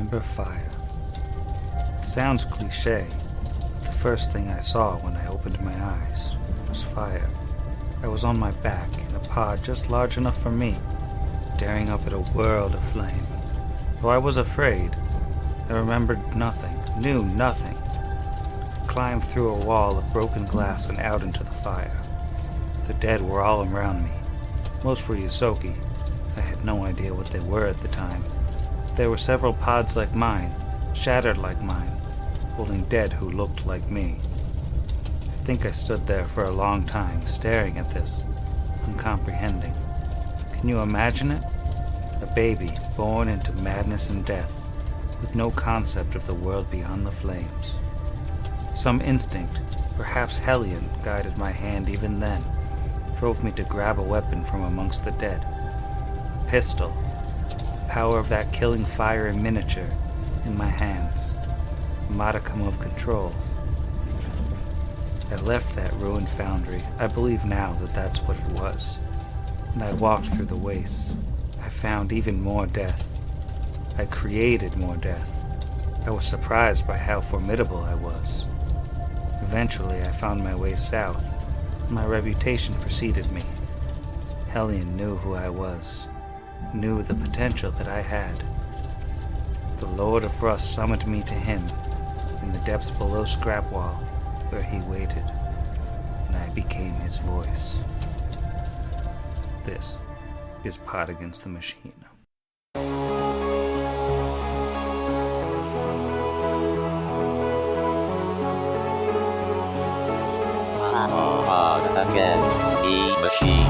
remember fire. It sounds cliche, but the first thing I saw when I opened my eyes was fire. I was on my back in a pod just large enough for me, staring up at a world of flame. Though I was afraid, I remembered nothing, knew nothing. I climbed through a wall of broken glass and out into the fire. The dead were all around me. Most were Yusoki. I had no idea what they were at the time. There were several pods like mine, shattered like mine, holding dead who looked like me. I think I stood there for a long time, staring at this, uncomprehending. Can you imagine it? A baby born into madness and death, with no concept of the world beyond the flames. Some instinct, perhaps Hellion, guided my hand even then, drove me to grab a weapon from amongst the dead. A pistol, the power of that killing fire in miniature, in my hands, a modicum of control. I left that ruined foundry. I believe now that that's what it was. And I walked through the wastes. I found even more death. I created more death. I was surprised by how formidable I was. Eventually, I found my way south. My reputation preceded me. Hellion knew who I was, knew the potential that I had. The Lord of Rust summoned me to him in the depths below Scrapwall, where he waited, and I became his voice. This is Pot Against the Machine. Pot Against the Machine.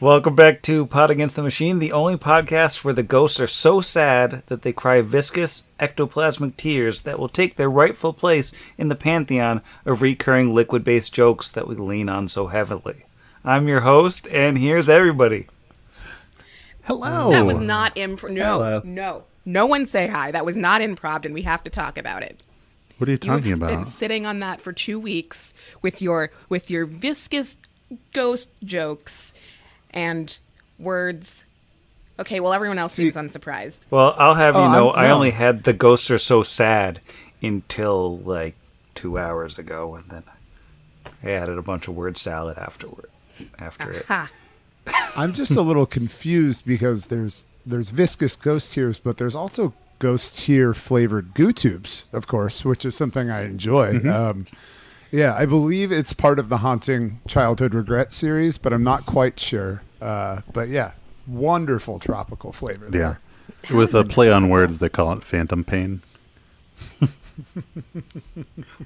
Welcome back to Pot Against the Machine, the only podcast where the ghosts are so sad that they cry viscous, ectoplasmic tears that will take their rightful place in the pantheon of recurring liquid-based jokes that we lean on so heavily. I'm your host, and here's everybody. Hello. That was not improv. Hello. No one say hi. That was not improv, and we have to talk about it. What are you talking You've about? been sitting on that for 2 weeks with your viscous ghost jokes and words. Okay, well, everyone else seems unsurprised. Well, I'll have you know, I no. only had the ghosts are so sad until, 2 hours ago, and then I added a bunch of word salad after it. Ha. I'm just a little confused because there's viscous ghost tears, but there's also ghost tear flavored goo tubes, of course, which is something I enjoy. Mm-hmm. Yeah, I believe it's part of the Haunting Childhood Regret series, but I'm not quite sure. But yeah, wonderful tropical flavor there. Yeah. With a play on words, they call it phantom pain.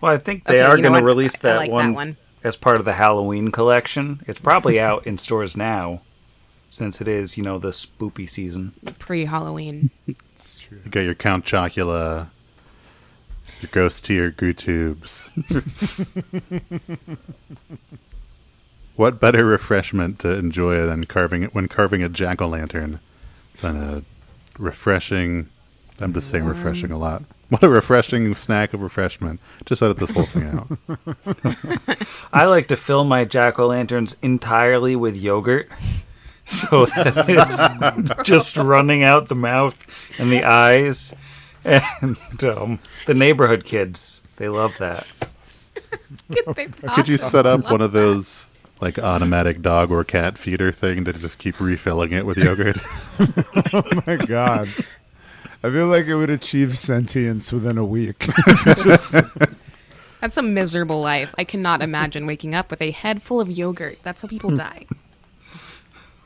Well, I think they are going to release I that, like one that one as part of the Halloween collection. It's probably out in stores now, since it is, the spoopy season. Pre-Halloween. It's true. You got your Count Chocula, your ghost tear goo tubes. What better refreshment to enjoy than carving a jack-o'-lantern than a refreshing... I'm just saying refreshing a lot. What a refreshing snack of refreshment. Just edit this whole thing out. I like to fill my jack-o'-lanterns entirely with yogurt, so that it's just running out the mouth and the eyes. And the neighborhood kids, they love that. Could you set up one of those automatic dog or cat feeder thing to just keep refilling it with yogurt? Oh my God. I feel like it would achieve sentience within a week. That's a miserable life. I cannot imagine waking up with a head full of yogurt. That's how people die.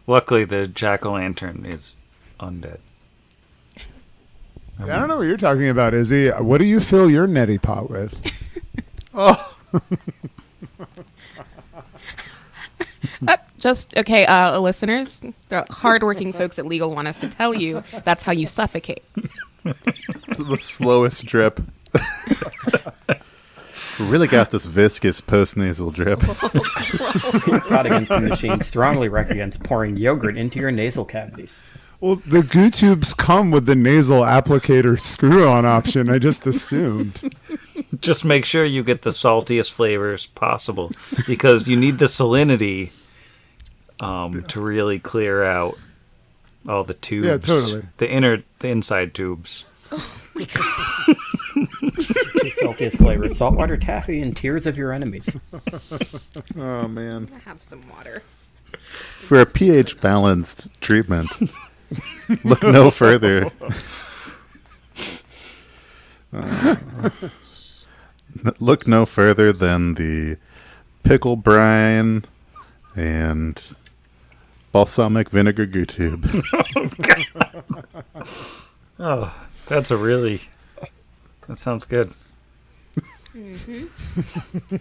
Luckily, the jack-o'-lantern is undead. I don't know what you're talking about, Izzy. What do you fill your neti pot with? Oh. Listeners, the hardworking folks at Legal want us to tell you that's how you suffocate. The slowest drip. Really got this viscous post-nasal drip. Prod against the machine strongly recommends pouring yogurt into your nasal cavities. Well, the goo tubes come with the nasal applicator screw-on option. I just assumed. Just make sure you get the saltiest flavors possible, because you need the salinity to really clear out all the tubes. Yeah, totally. The inside tubes. The saltiest flavors: saltwater taffy and tears of your enemies. Oh, man. I have some water. For a pH-balanced treatment, look no further. Look no further than the pickle brine and balsamic vinegar goo tube. Oh, that sounds good.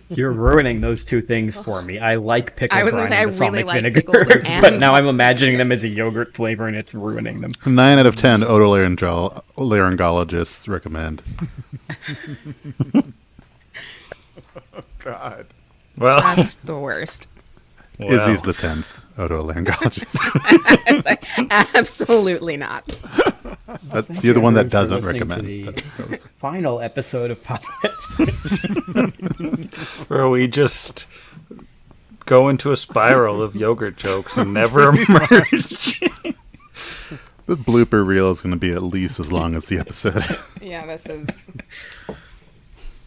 You're ruining those two things for me. I like pickle I was brine gonna say, I and really balsamic like vinegar, pickles and- but now I'm imagining them as a yogurt flavor and it's ruining them. 9 out of 10 otolaryngologists recommend. God. Well, That's the worst. Izzy's the 10th otolaryngologist. It's like, absolutely not. You're the one that Everyone for doesn't listening recommend. to the final episode of Puppets. where we just go into a spiral of yogurt jokes and never emerge. The blooper reel is going to be at least as long as the episode. Yeah, this is.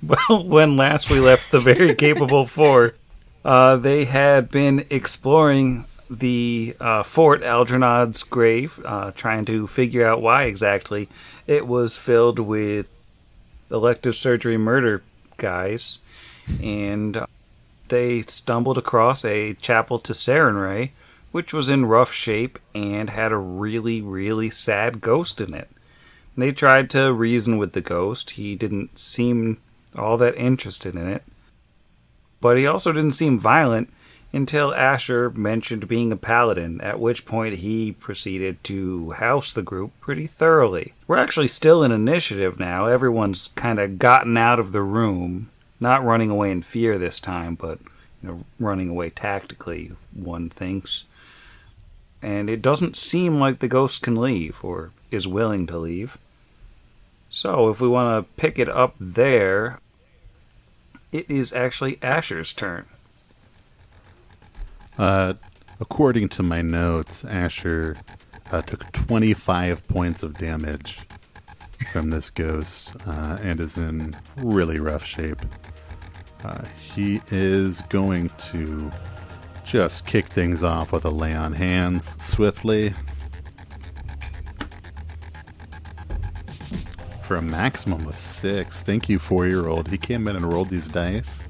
Well, when last we left the very capable four, they had been exploring the Fort Algernon's grave, trying to figure out why exactly it was filled with elective surgery murder guys, and they stumbled across a chapel to Sarenrae, which was in rough shape and had a really, really sad ghost in it. They tried to reason with the ghost. He didn't seem all that interested in it, but he also didn't seem violent until Asher mentioned being a paladin, at which point he proceeded to house the group pretty thoroughly. We're actually still in initiative now. Everyone's kind of gotten out of the room, not running away in fear this time, but running away tactically, one thinks. And it doesn't seem like the ghost can leave, or is willing to leave. So if we want to pick it up there, it is actually Asher's turn. According to my notes, Asher took 25 points of damage from this ghost and is in really rough shape. He is going to just kick things off with a lay on hands swiftly for a maximum of 6. Thank you, 4-year-old. He came in and rolled these dice,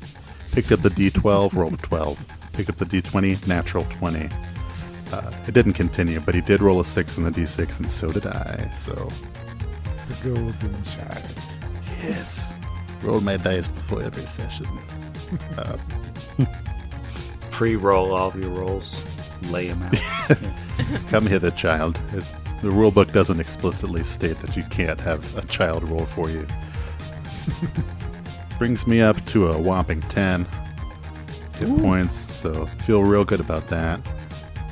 picked up the d12, rolled a 12. Picked up the d20, natural 20. It didn't continue, but he did roll a 6 in the d6, and so did I. So, The golden child. yes, roll my dice before every session. Pre-roll all of your rolls. Lay them out. Come hither, child. The rule book doesn't explicitly state that you can't have a child roll for you. Brings me up to a whopping 10 hit points, so feel real good about that.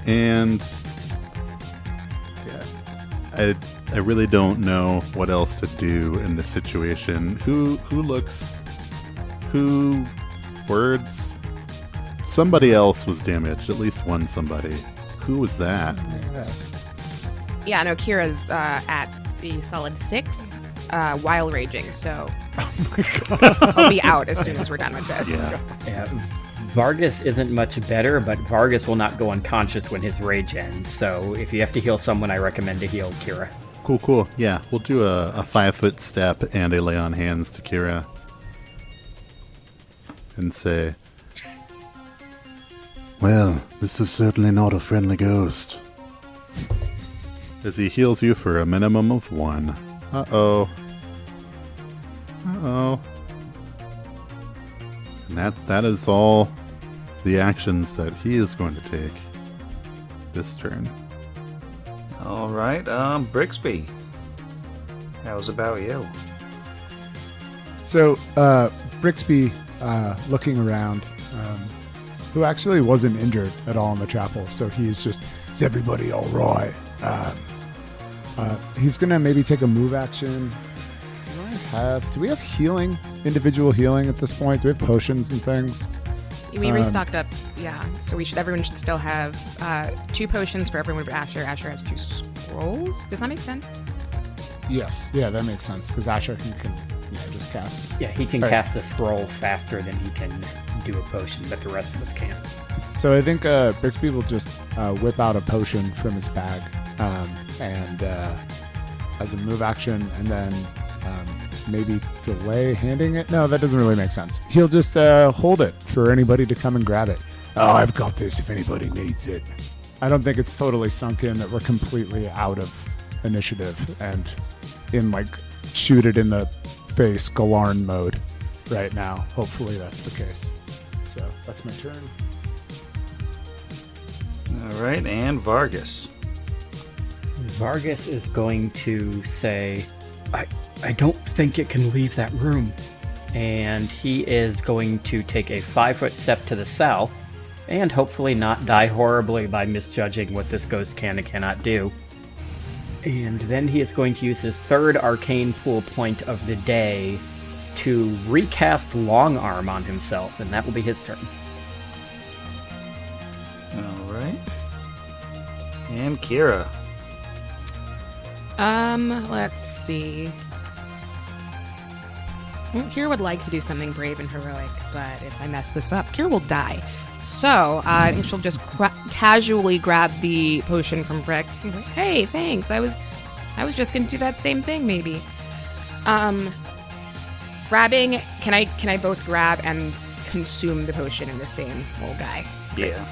And yeah, I really don't know what else to do in this situation. Who words? Somebody else was damaged, at least one somebody. Who was that? Yeah, no, Kira's at the solid 6 while raging, so I'll be out as soon as we're done with this. Yeah. Vargas isn't much better, but Vargas will not go unconscious when his rage ends. So if you have to heal someone, I recommend to heal Kira. Cool. Yeah, we'll do a 5-foot step and a lay on hands to Kira. And say, well, this is certainly not a friendly ghost. As he heals you for a minimum of 1. Uh-oh. And that is all the actions that he is going to take this turn. All right, Brixby. How's about you? So, Brixby looking around, who actually wasn't injured at all in the chapel. So he's just, is everybody all right? He's going to maybe take a move action. Do we have healing, individual healing at this point? Do we have potions and things? We restocked up, yeah. So everyone should still have 2 potions for everyone but Asher. Asher has 2 scrolls. Does that make sense? Yes. Yeah, that makes sense. Because Asher can just cast. Yeah, he can cast a scroll faster than he can do a potion, but the rest of us can't. So I think Brixby will just whip out a potion from his bag and as a move action, and then maybe delay handing it. No, that doesn't really make sense. He'll just hold it for anybody to come and grab it. Oh, I've got this if anybody needs it. I don't think it's totally sunk in that we're completely out of initiative and in like shoot it in the face Galarn mode right now. Hopefully that's the case. So that's my turn. All right, and Vargas. Vargas is going to say, I don't think it can leave that room. And he is going to take a 5-foot step to the south and hopefully not die horribly by misjudging what this ghost can and cannot do. And then he is going to use his 3rd arcane pool point of the day to recast Long Arm on himself, and that will be his turn. All right. And Kira. Let's see. Kira would like to do something brave and heroic, but if I mess this up, Kira will die. So, I think she'll just casually grab the potion from Brix and be like, hey, thanks, I was just gonna do that same thing, maybe. Grabbing, can I both grab and consume the potion in the same little guy? Yeah.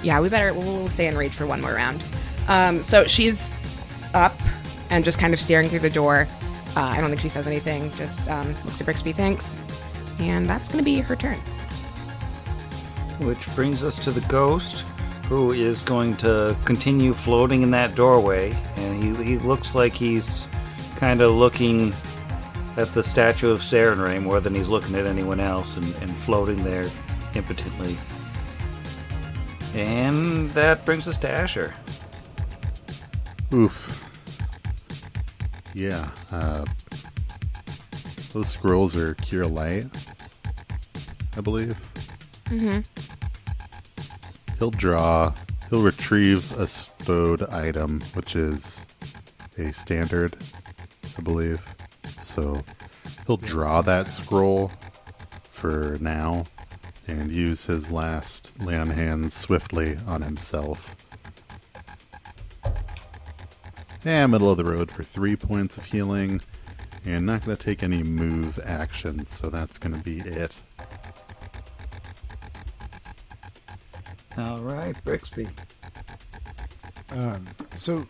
Yeah, we'll stay in rage for one more round. So she's up and just kind of staring through the door. I don't think she says anything, just looks at Brixby, thanks. And that's going to be her turn. Which brings us to the ghost, who is going to continue floating in that doorway. And he looks like he's kind of looking at the statue of Sarenrae more than he's looking at anyone else, and floating there impotently. And that brings us to Asher. Oof. Yeah. Those scrolls are Cure Light, I believe. Mm-hmm. He'll retrieve a stowed item, which is a standard, I believe. So he'll draw that scroll for now and use his last lay on hands swiftly on himself. And middle of the road for 3 points of healing. And not going to take any move actions, so that's going to be it. All right, Brixby. So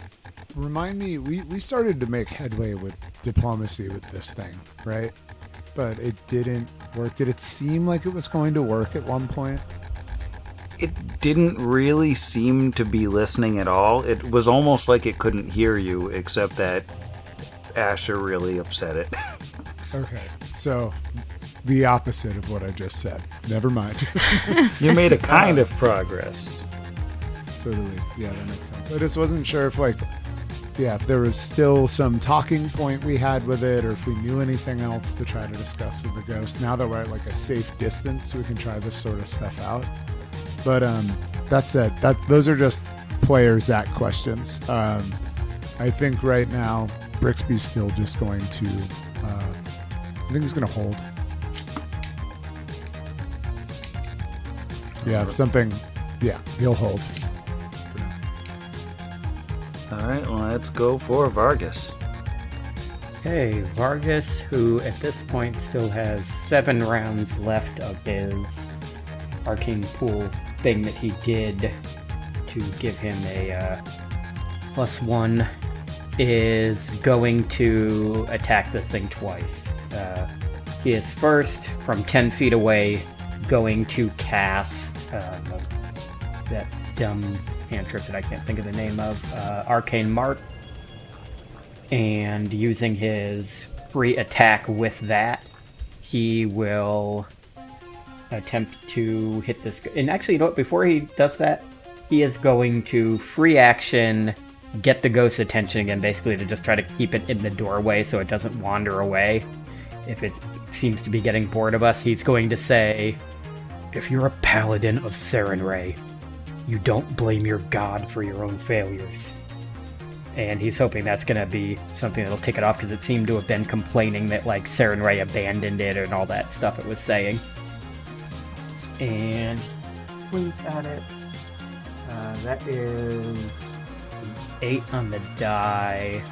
remind me, we started to make headway with diplomacy with this thing, right? But it didn't work. Did it seem like it was going to work at one point? It didn't really seem to be listening at all. It was almost like it couldn't hear you, except that Asher really upset it. Okay, so the opposite of what I just said. Never mind. You made a kind of progress. Totally. Yeah, that makes sense. I just wasn't sure if if there was still some talking point we had with it, or if we knew anything else to try to discuss with the ghost. Now that we're at like a safe distance, we can try this sort of stuff out. But that said, those are just player Zach questions. I think right now Brixby's still just going to. I think he's going to hold. Yeah, something. Yeah, he'll hold. All right, well, let's go for Vargas. Okay, Vargas, who at this point still has 7 rounds left of his arcane pool thing that he did to give him a +1, is going to attack this thing twice. He is first, from 10 feet away, going to cast that dumb cantrip that I can't think of the name of, Arcane Mark, and using his free attack with that, he will attempt to hit this. And actually, you know what? Before he does that, he is going to free action, get the ghost's attention again, basically to just try to keep it in the doorway so it doesn't wander away. If it seems to be getting bored of us, he's going to say, "If you're a paladin of Sarenrae, you don't blame your god for your own failures." And he's hoping that's going to be something that'll take it off, because it seemed to have been complaining that, like, Sarenrae abandoned it and all that stuff it was saying. And swings at it. That is 8 on the die,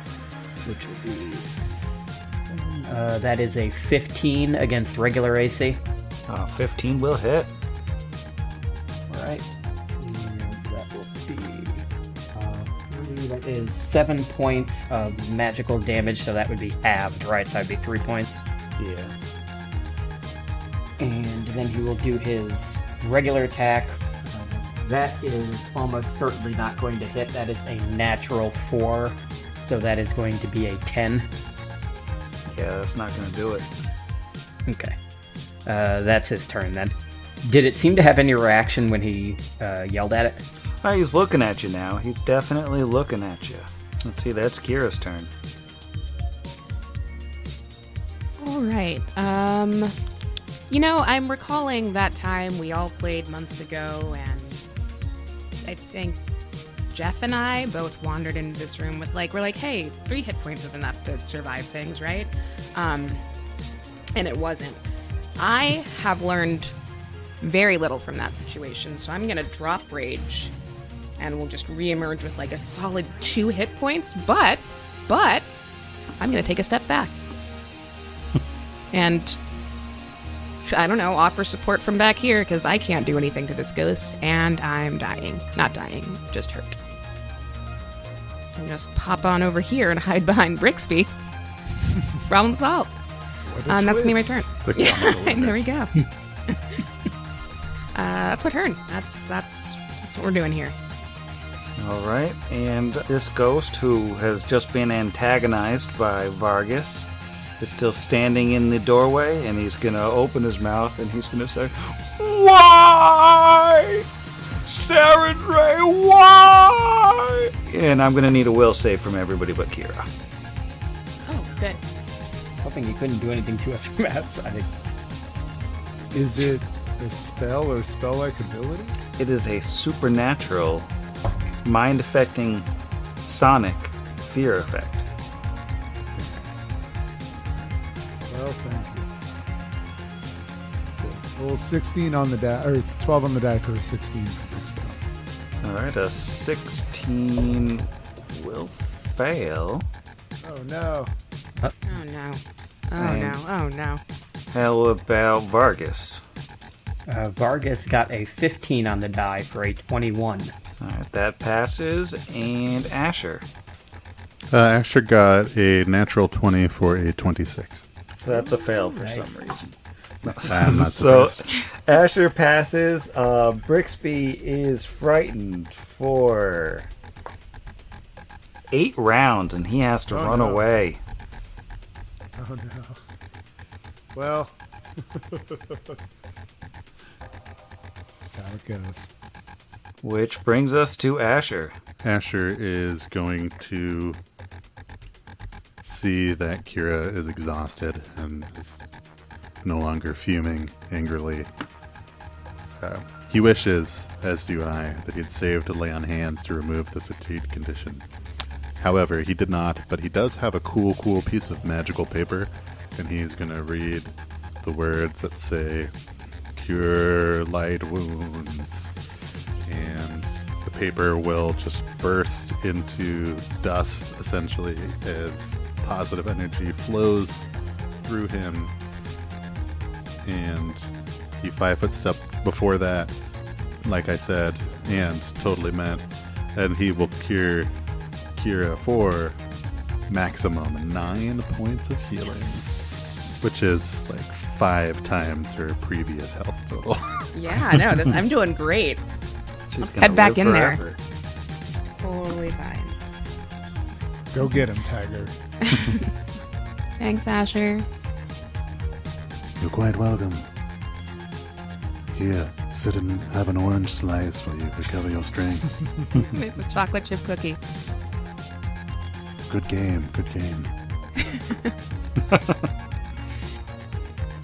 which would be... that is a 15 against regular AC. 15 will hit. Alright. That will be... that is 7 points of magical damage, so that would be halved, right? So that'd be 3 points. Yeah. And then he will do his regular attack. That is almost certainly not going to hit. That is a natural 4, so that is going to be a 10. Yeah, that's not going to do it. Okay. That's his turn then. Did it seem to have any reaction when he yelled at it? Oh, he's looking at you now. He's definitely looking at you. Let's see, that's Kira's turn. All right. I'm recalling that time we all played months ago, and I think Jeff and I both wandered into this room with, we're like, hey, 3 hit points is enough to survive things, right? And it wasn't. I have learned very little from that situation, so I'm going to drop rage, and we'll just reemerge with, a solid 2 hit points, but I'm going to take a step back. And... I don't know, offer support from back here, because I can't do anything to this ghost, and I'm dying. Not dying, just hurt. And just pop on over here and hide behind Brixby. Problem solved. That's gonna be my turn. Yeah, there we go. That's my turn. That's what we're doing here. All right, and this ghost, who has just been antagonized by Vargas, is still standing in the doorway, and he's gonna open his mouth and he's gonna say, "Why? Sarenrae, why?" And I'm gonna need a will save from everybody but Kira. Oh, good. Hoping you couldn't do anything to us from outside. Is it a spell or spell-like ability? It is a supernatural, mind-affecting, sonic fear effect. Well, thank you. So, roll 16 on the die, or 12 on the die for a 16 for this spell. Alright, a 16 will fail. Oh no. Oh no. Oh no. Oh no. How about Vargas? Vargas got a 15 on the die for a 21. Alright, that passes. And Asher. Asher got a natural 20 for a 26. So that's a fail for Nice. some reason. I'm not So surprised. Asher passes. Brixby is frightened for 8 rounds, and he has to Oh, run no. away. Oh no. Well. That's how it goes. Which brings us to Asher. Asher is going to see that Kira is exhausted and is no longer fuming angrily. He wishes, as do I, that he had saved to lay on hands to remove the fatigue condition. However, he did not, but he does have a cool piece of magical paper, and he's going to read the words that say, "Cure light wounds," and the paper will just burst into dust, essentially, as positive energy flows through him, and he 5-foot step before that, like I said, and totally meant, and he will cure Kira for maximum 9 points of healing, which is like 5 times her previous health total. Yeah, no, I'm doing great. She's gonna Head back live in there. forever. Totally fine. Go get him, Tiger. Thanks, Asher. You're quite welcome. Here, sit and have an orange slice while you recover your strength. It's a chocolate chip cookie. Good game, good game.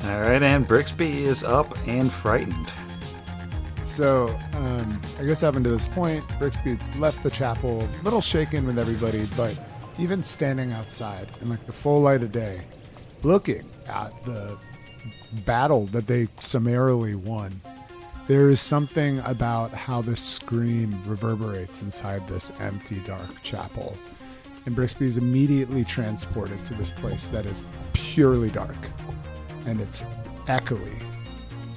All right, and Brixby is up and frightened. So, I guess up until this point, Brixby left the chapel a little shaken with everybody, but even standing outside in like the full light of day, looking at the battle that they summarily won, there is something about how this scream reverberates inside this empty, dark chapel. And Brixby is immediately transported to this place that is purely dark, and it's echoey.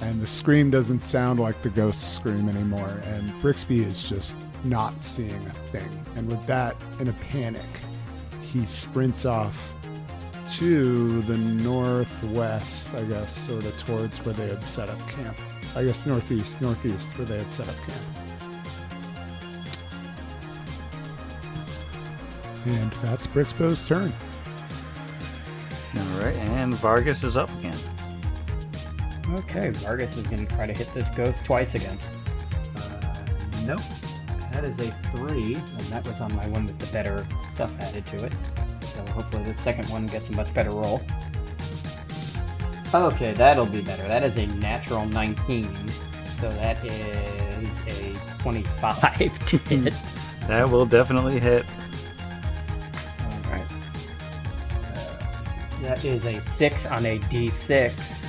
And the scream doesn't sound like the ghost scream anymore, and Brixby is just not seeing a thing. And with that, in a panic, he sprints off to the northwest, I guess, sort of towards where they had set up camp. I guess northeast where they had set up camp. And that's Brixbo's turn. All right, and Vargas is up again. Okay, Vargas is going to try to hit this ghost twice again. Nope. That is a 3, and that was on my one with the better stuff added to it. So hopefully the second one gets a much better roll. Okay, that'll be better. That is a natural 19. So that is a 25 to hit. That will definitely hit. Alright. That is a 6 on a d6.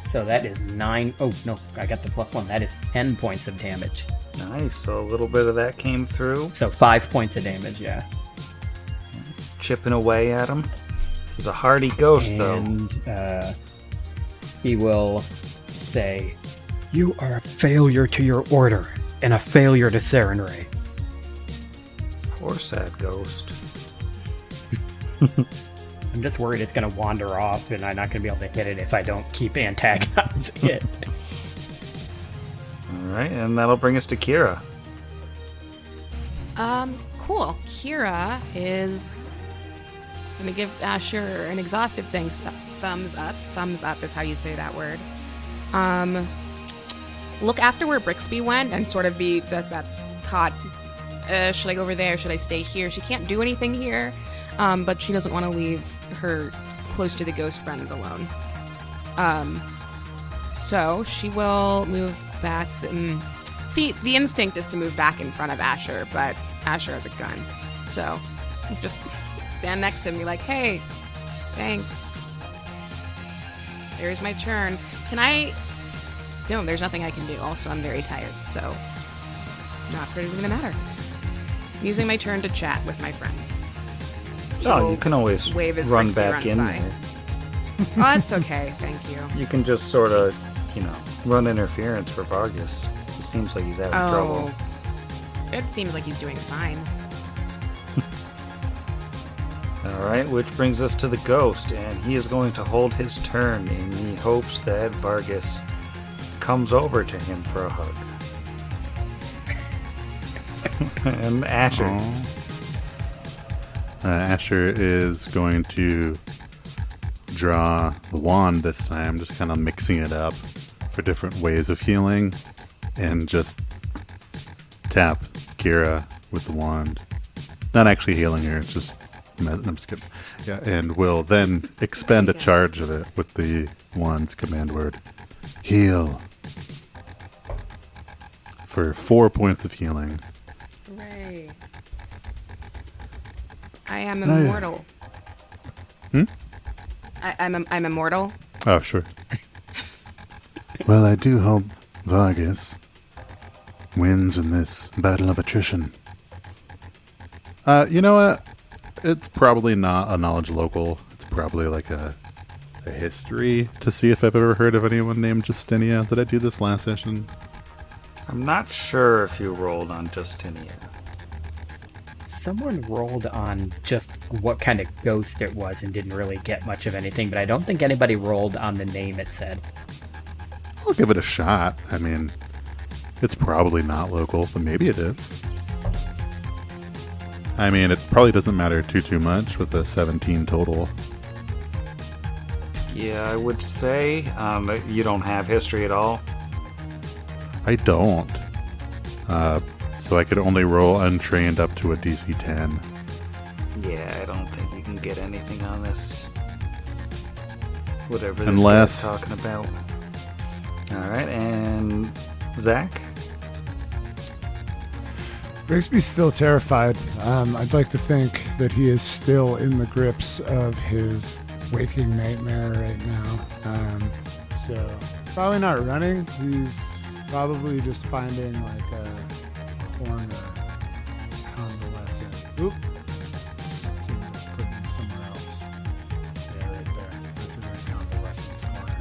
So that is 9. Oh, no, I got the +1. That is 10 points of damage. Nice. So a little bit of that came through. So 5 points of damage, yeah. Chipping away at him. He's a hardy ghost, And he will say, "You are a failure to your order and a failure to Sarenrae." Poor sad ghost. I'm just worried it's going to wander off and I'm not going to be able to hit it if I don't keep antagonizing it. All right, and that'll bring us to Kira. Cool. Kira is gonna give Asher an exhaustive thumbs up. Thumbs up is how you say that word. Look after where Brixby went and sort of be that's caught. Should I go over there? Should I stay here? She can't do anything here, but she doesn't want to leave her close to the ghost friends alone. So she will move back. See, the instinct is to move back in front of Asher, but Asher has a gun. So just stand next to him and be like, "Hey, thanks. There's my turn. Can I..." No, there's nothing I can do. Also, I'm very tired, so not really going to matter. I'm using my turn to chat with my friends. Oh, you can always wave as run Brixby back runs in by. there. Oh, that's okay. Thank you. You can just sort of, run interference for Vargas. It seems like he's having trouble. It seems like he's doing fine. All right, which brings us to the ghost, and he is going to hold his turn in the hopes that Vargas comes over to him for a hug. And Asher. Asher is going to draw the wand this time, just kind of mixing it up for different ways of healing, and just tap Kira with the wand. Not actually healing her, it's just... I'm just kidding. Yeah, and will then expend a charge of it with the wand's command word. Heal. For 4 points of healing. Hooray. I am immortal. I'm immortal. Oh, sure. Well, I do hope Vargas wins in this battle of attrition. You know what? It's probably not a knowledge local. It's probably like a history to see if I've ever heard of anyone named Justinia. Did I do this last session? I'm not sure if you rolled on Justinia. Someone rolled on just what kind of ghost it was and didn't really get much of anything, but I don't think anybody rolled on the name it said. I'll give it a shot. I mean, it's probably not local, but maybe it is. I mean, it probably doesn't matter too much with the 17 total. Yeah, I would say you don't have history at all. I don't. So I could only roll untrained up to a DC 10. Yeah, I don't think you can get anything on this. Whatever this Unless- guy's talking about. Alright, and Zach? Brixby's still terrified. I'd like to think that he is still in the grips of his waking nightmare right now. So he's probably not running. He's probably just finding like a corner convalescent. Oop. Seems like putting him somewhere else. Yeah, right there. That's in his convalescence corner.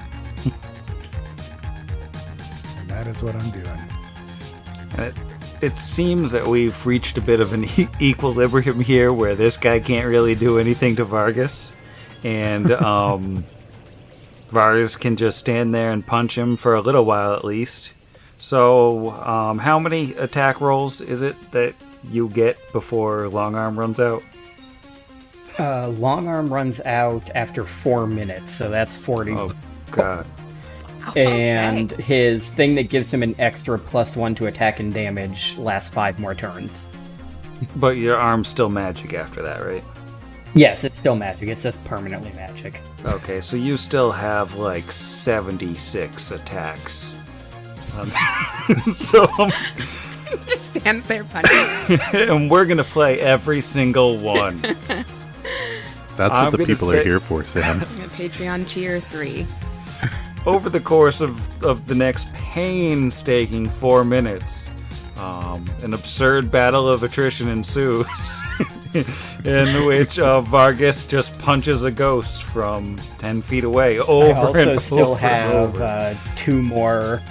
And that is what I'm doing. And it seems that we've reached a bit of an equilibrium here where this guy can't really do anything to Vargas. And Vargas can just stand there and punch him for a little while at least. So how many attack rolls is it that you get before Long Arm runs out? Long Arm runs out after 4 minutes, so that's 40. Oh, God. And his thing that gives him an extra +1 to attack and damage lasts 5 more turns. But your arm's still magic after that, right? Yes, it's still magic. It's just permanently magic. Okay, so you still have like 76 attacks. So, Just stands there punching. and we're gonna play every single one. That's I'm what the gonna people say- are here for, Sam. Patreon tier 3. Over the course of the next painstaking 4 minutes, an absurd battle of attrition ensues, in which Vargas just punches a ghost from 10 feet away. Over I also and still over and over. have 2 more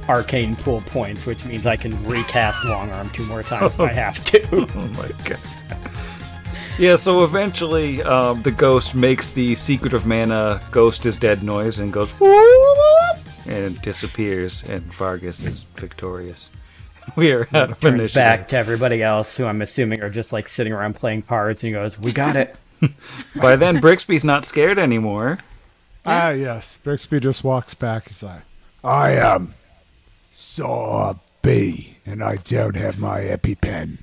arcane pool points, which means I can recast Long Arm 2 more times if I have to. Oh my god. Yeah, so eventually the ghost makes the Secret of Mana Ghost is Dead noise and goes whoop, and it disappears, and Vargas is victorious. We are out of Turns initiative. back to everybody else, who I'm assuming are just like sitting around playing cards, and he goes, "We got it." By then, Brixby's not scared anymore. Ah, yes. Brixby just walks back. He's like, I am saw a bee, and I don't have my EpiPen.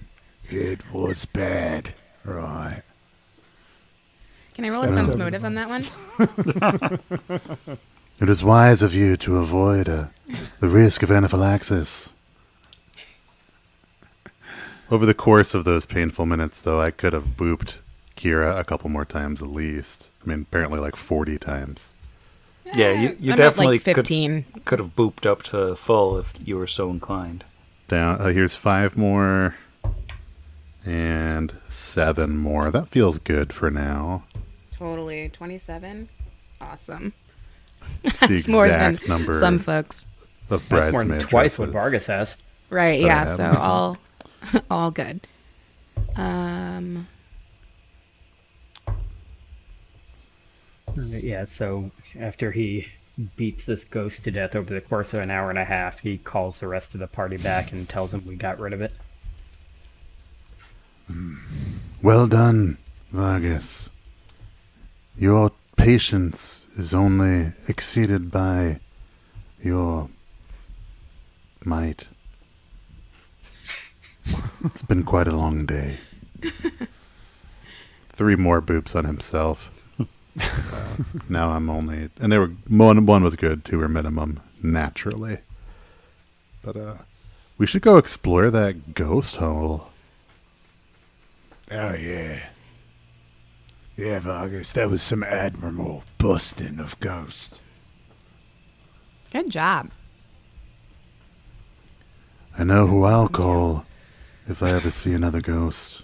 It was bad. Right. Can I roll a sense motive on that one? It is wise of you to avoid the risk of anaphylaxis. Over the course of those painful minutes, though, I could have booped Kira a couple more times at least. I mean, apparently like 40 times. Yeah, you I'm definitely at like 15. could have booped up to full if you were so inclined. Down. Here's 5 more. And 7 more. That feels good for now. Totally. 27? Awesome. It's the That's more than exact number some folks. of That's more bridesmaid than twice what dresses. Vargas has. Right, But I yeah, so haven't. all good. Yeah, so after he beats this ghost to death over the course of an hour and a half, he calls the rest of the party back and tells them we got rid of it. Well done, Vargas. Your patience is only exceeded by your might. It's been quite a long day. 3 more boops on himself. Now I'm only, and they were one was good, 2 were minimum naturally. But we should go explore that ghost hole. Oh, yeah. Yeah, Vargas, that was some admirable busting of ghost. Good job. I know who I'll call if I ever see another ghost.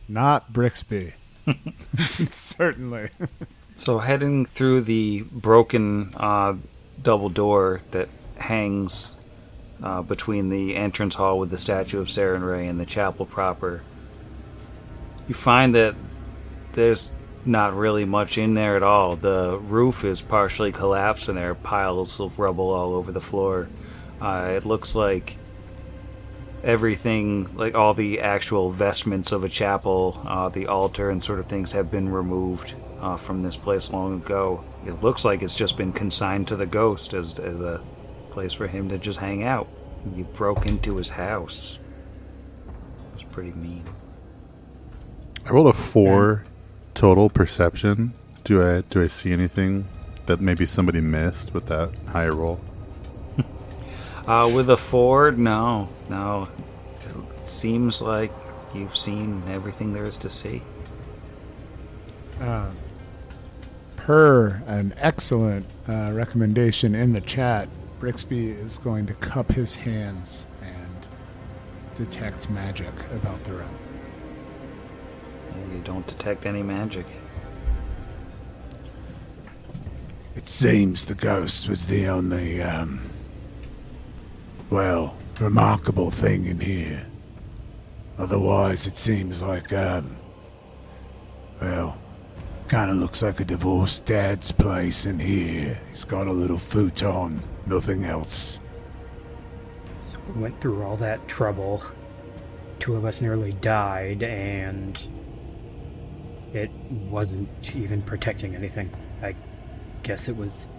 Not Brixby. Certainly. So heading through the broken double door that hangs between the entrance hall with the statue of Saren Ray and the chapel proper, you find that there's not really much in there at all. The roof is partially collapsed and there are piles of rubble all over the floor. It looks like everything, like all the actual vestments of a chapel, the altar and sort of things have been removed. from this place long ago. It looks like it's just been consigned to the ghost as a place for him to just hang out. You broke into his house. It was pretty mean. I rolled a 4 total perception. Do I see anything that maybe somebody missed with that higher roll? With a 4, no. It seems like you've seen everything there is to see. Per an excellent recommendation in the chat, Brixby is going to cup his hands and detect magic about the room. You don't detect any magic. It seems the ghost was the only, remarkable thing in here. Otherwise, it seems like, kind of looks like a divorced dad's place in here. He's got a little futon, nothing else. So we went through all that trouble. 2 of us nearly died, and it wasn't even protecting anything. I guess it was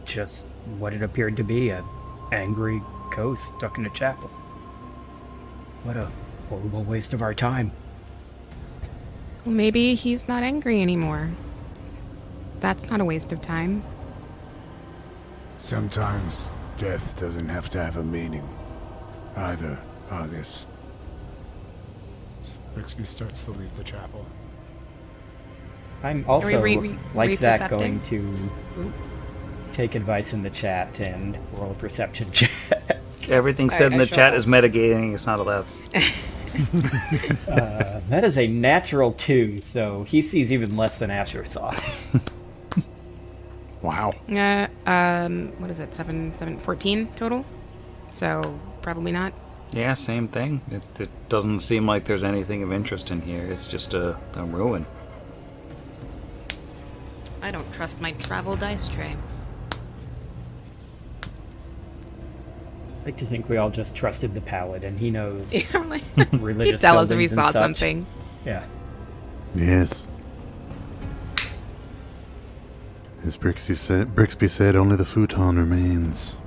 just what it appeared to be, an angry ghost stuck in a chapel. What a horrible waste of our time. Well, maybe he's not angry anymore. That's not a waste of time. Sometimes death doesn't have to have a meaning either, August. Brixby starts to leave the chapel. I'm also, like Zach, repercepting? going to take advice in the chat and roll a perception check. Everything said in the chat is metagaming. It's not allowed. That is a natural 2, so he sees even less than Asher saw. Wow. What is it? 14 total? So, probably not. Yeah, same thing. It doesn't seem like there's anything of interest in here. It's just a ruin. I don't trust my travel dice tray. I like to think we all just trusted the paladin. He knows Like, religious he'd tell us if he buildings and saw such. something. Yeah. Yes. As Brixby said, only the futon remains.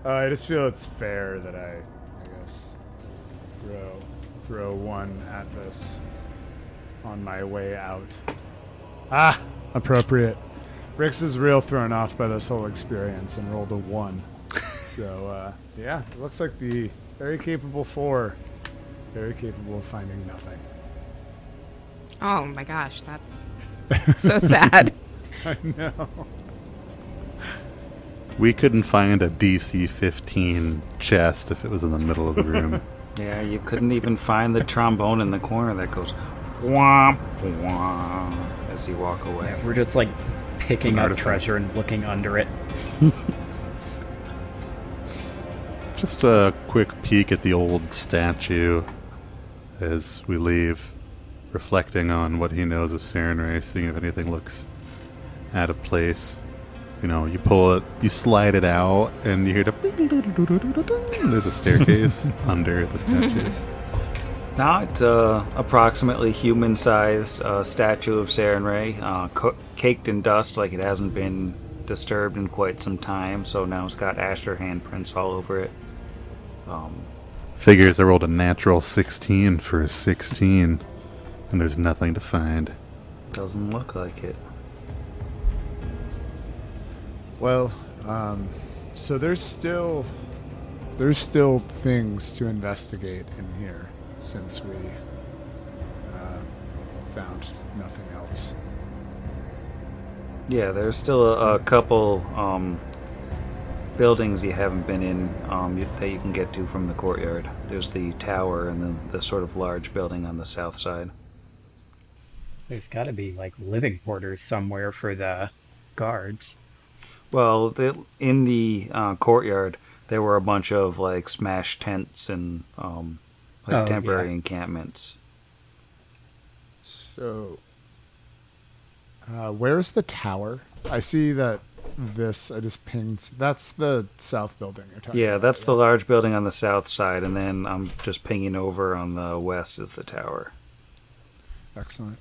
I just feel it's fair that I guess, throw one at this on my way out. Appropriate. Rix is real thrown off by this whole experience and rolled a 1. So, it looks like the very capable 4. Very capable of finding nothing. Oh my gosh, that's so sad. I know. We couldn't find a DC 15 chest if it was in the middle of the room. Yeah, you couldn't even find the trombone in the corner that goes womp womp as you walk away. Yeah, we're just like picking An up artifact. treasure and looking under it. Just a quick peek at the old statue as we leave, reflecting on what he knows of Sarenrae, seeing if anything looks out of place. You know, you pull it, you slide it out, and you hear the... There's a staircase under the statue. Now it's approximately human-sized statue of Sarenrae, caked in dust like it hasn't been disturbed in quite some time, so now it's got Asher handprints all over it. Figures I rolled a natural 16 for a 16, and there's nothing to find. Doesn't look like it. Well, so there's still things to investigate in here since we found nothing else. Yeah, there's still a couple buildings you haven't been in that you can get to from the courtyard. There's the tower and then the sort of large building on the south side. There's got to be like living quarters somewhere for the guards. Well, in the courtyard, there were a bunch of like smashed tents and temporary encampments. So, where's the tower? I see that I just pinged. That's the south building you're talking about. Yeah, that's the large building on the south side, and then I'm just pinging over on the west is the tower. Excellent.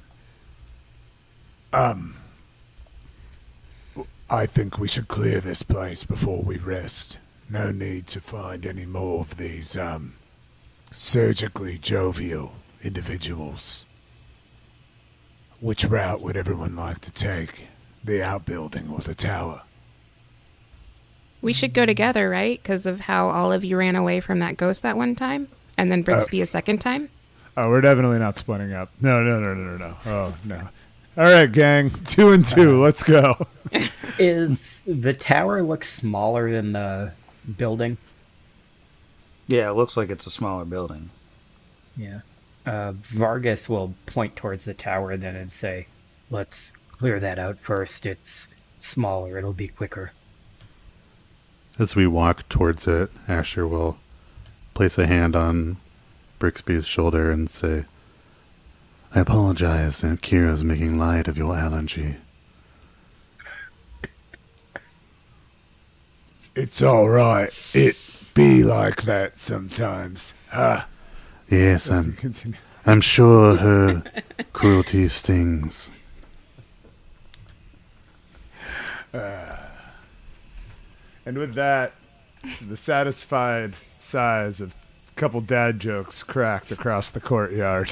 I think we should clear this place before we rest. No need to find any more of these, surgically jovial individuals. Which route would everyone like to take? The outbuilding or the tower? We should go together, right? Because of how all of you ran away from that ghost that one time, and then Brixby a second time. Oh, we're definitely not splitting up. No. Oh, no. All right, gang. 2 and 2. Let's go. Is the tower look smaller than the building? Yeah, it looks like it's a smaller building. Yeah. Vargas will point towards the tower then and say, let's clear that out first. It's smaller. It'll be quicker. As we walk towards it, Asher will place a hand on Brixby's shoulder and say, I apologize that Kira's making light of your allergy. It's all right. It be like that sometimes. Yes, I'm sure her cruelty stings. And with that, the satisfied sighs of a couple dad jokes cracked across the courtyard.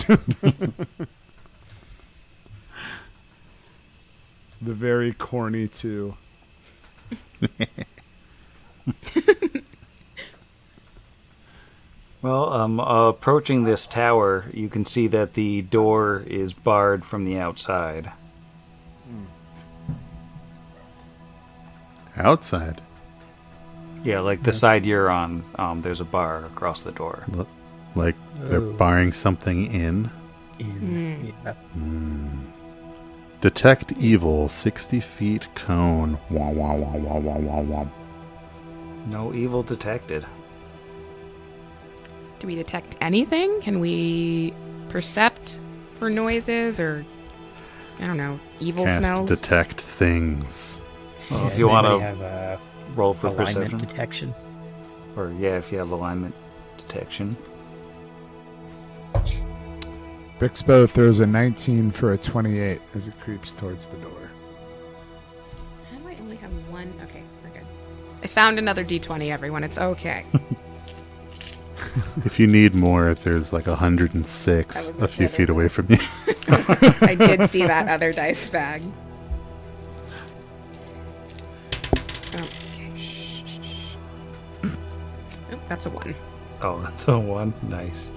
The very corny two. Well, approaching this tower, you can see that the door is barred from the outside. Outside? Yeah, like the side you're on, there's a bar across the door. Like they're barring something in? Yeah. Detect evil, 60 feet cone. Wah, wah, wah, wah, wah, wah, wah. No evil detected. Do we detect anything? Can we percept for noises or, I don't know, evil Cast smells? detect things. Well, if you want have to a roll for alignment perception. detection. Or, yeah, if you have alignment detection. Brixbo throws a 19 for a 28 as it creeps towards the door. How do I only have one? Okay, we're good. I found another D20, everyone. It's okay. If you need more, there's like 106 a few feet away from you. I did see that other dice bag. Okay. Shh. Oh, that's a 1. Oh, that's a 1. Nice.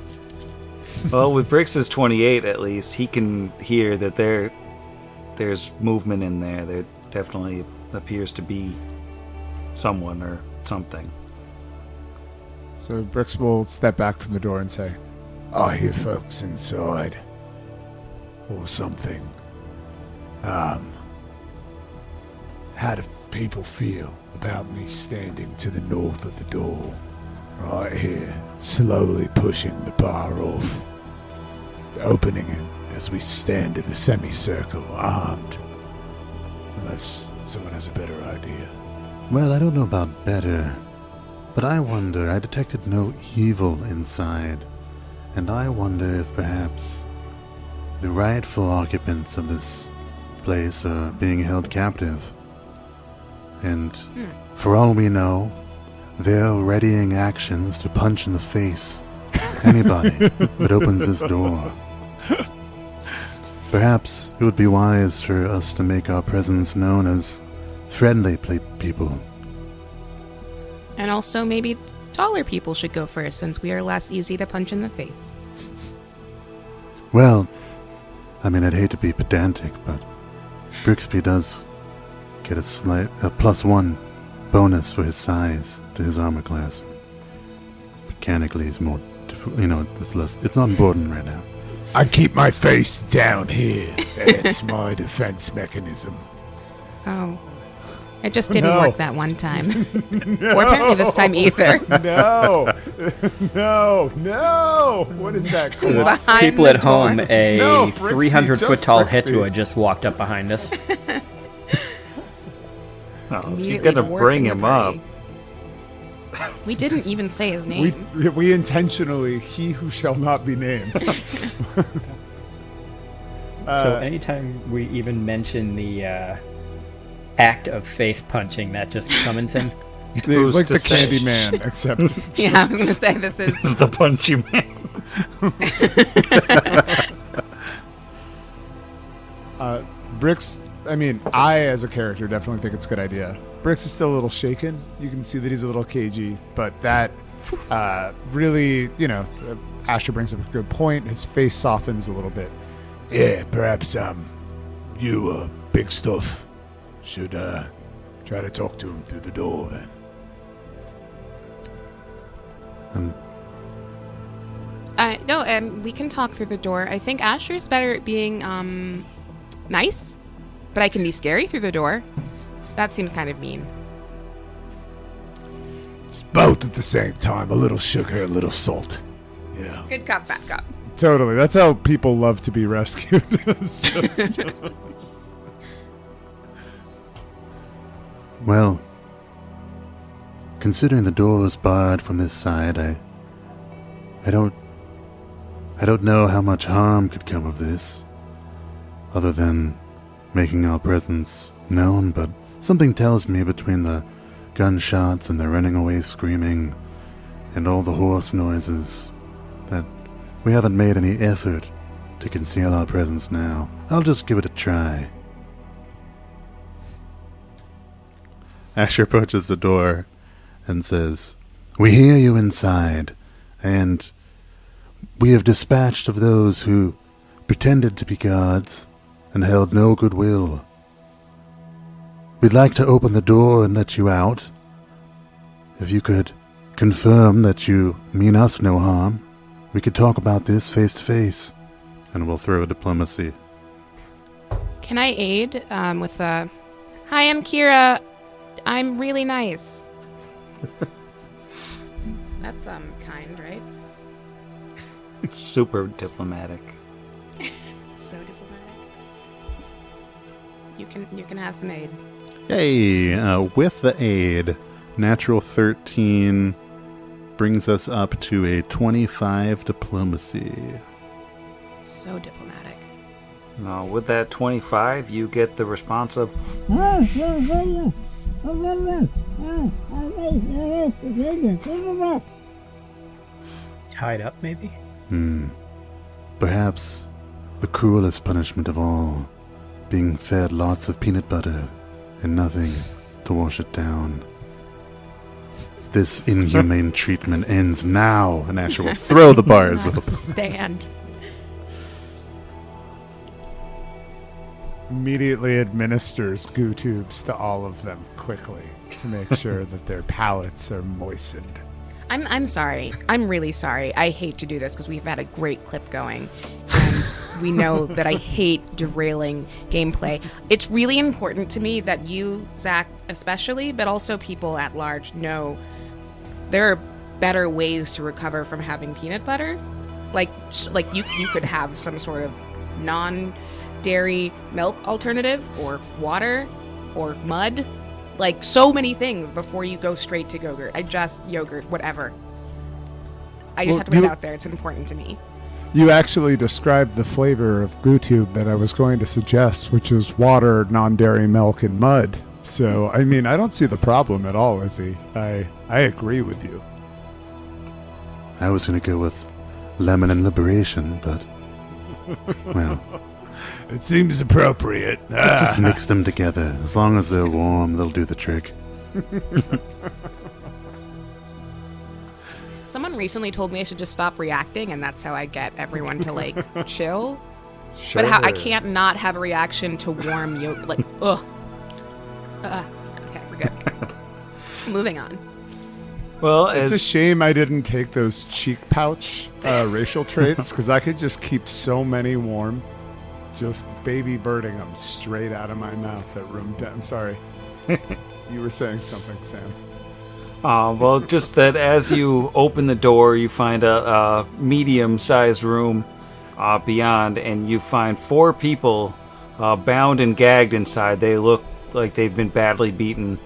Well, with Brix's 28, at least, he can hear that there's movement in there. There definitely appears to be someone or something. So Brix will step back from the door and say, I hear folks inside. Or something. How do people feel about me standing to the north of the door? Right here, slowly pushing the bar off. Opening it as we stand in the semicircle, armed. Unless someone has a better idea. Well, I don't know about better, but I wonder, I detected no evil inside, and I wonder if perhaps the rightful occupants of this place are being held captive. And for all we know, they're readying actions to punch in the face anybody that opens this door. Perhaps it would be wise for us to make our presence known as friendly people. And also maybe taller people should go first since we are less easy to punch in the face. Well, I mean, I'd hate to be pedantic, but Brixby does get a +1 bonus for his size to his armor class. Mechanically, he's more difficult. It's not important right now. I keep my face down here. It's my defense mechanism. Oh. It just didn't work that one time. Or apparently this time either. No! What is that For the Behind people the at home, door. a No, Brixby, 300-foot just tall Brixby. Hetua just walked up behind us. Oh, if you're Immediately gonna the work bring in the him up, party. We didn't even say his name. We intentionally, he who shall not be named. So anytime we even mention the act of face punching, that just summons him. He's like to the say? Candyman, except Yeah, I was going to say this is. This is the punchy man. Brix. I mean, I as a character definitely think it's a good idea. Brix is still a little shaken. You can see that he's a little cagey, but that really, Asher brings up a good point. His face softens a little bit. Yeah, perhaps you, Big Stuff, should try to talk to him through the door then. No, we can talk through the door. I think Asher's better at being nice, but I can be scary through the door. That seems kind of mean. It's both at the same time. A little sugar, a little salt. Good cop, bad cop. Totally. That's how people love to be rescued. It's just- Well, considering the door was barred from this side, I don't know how much harm could come of this, other than making our presence known, but something tells me between the gunshots and the running away screaming and all the horse noises that we haven't made any effort to conceal our presence now. I'll just give it a try. Asher approaches the door and says, "We hear you inside, and we have dispatched of those who pretended to be guards and held no goodwill. We'd like to open the door and let you out. If you could confirm that you mean us no harm, we could talk about this face to face." And we'll throw diplomacy. Can I aid with a, "Hi, I'm Kira. I'm really nice." That's kind, right? Super diplomatic. So diplomatic. You can have some aid. Hey, with the aid, natural 13 brings us up to a 25 diplomacy. So diplomatic. With that 25, you get the response of, Tied up, maybe? Perhaps the cruelest punishment of all, being fed lots of peanut butter and nothing to wash it down. This inhumane treatment ends now, and Asher will throw the bars open. Stand. Immediately administers goo tubes to all of them quickly to make sure that their palates are moistened. I'm sorry. I'm really sorry. I hate to do this because we've had a great clip going. And we know that I hate derailing gameplay. It's really important to me that you, Zach, especially, but also people at large know there are better ways to recover from having peanut butter. Like you could have some sort of non-dairy milk alternative or water or mud. Like, so many things before you go straight to yogurt, whatever. I just have to put it out there. It's important to me. You actually described the flavor of goo tube that I was going to suggest, which is water, non-dairy milk, and mud. So, I mean, I don't see the problem at all, Izzy. I agree with you. I was going to go with lemon and liberation, but, well, It seems appropriate. let's just mix them together. As long as they're warm, they'll do the trick. Someone recently told me I should just stop reacting, and that's how I get everyone to, like, chill. sure. But I can't not have a reaction to warm yogurt. Like, ugh. Okay, we're good. Moving on. Well, It's a shame I didn't take those cheek pouch racial traits, because I could just keep so many warm. Just baby birding them straight out of my mouth at room 10. I'm sorry. You were saying something, Sam. well, just that as you open the door, you find a medium-sized room beyond, and you find 4 people bound and gagged inside. They look like they've been badly beaten.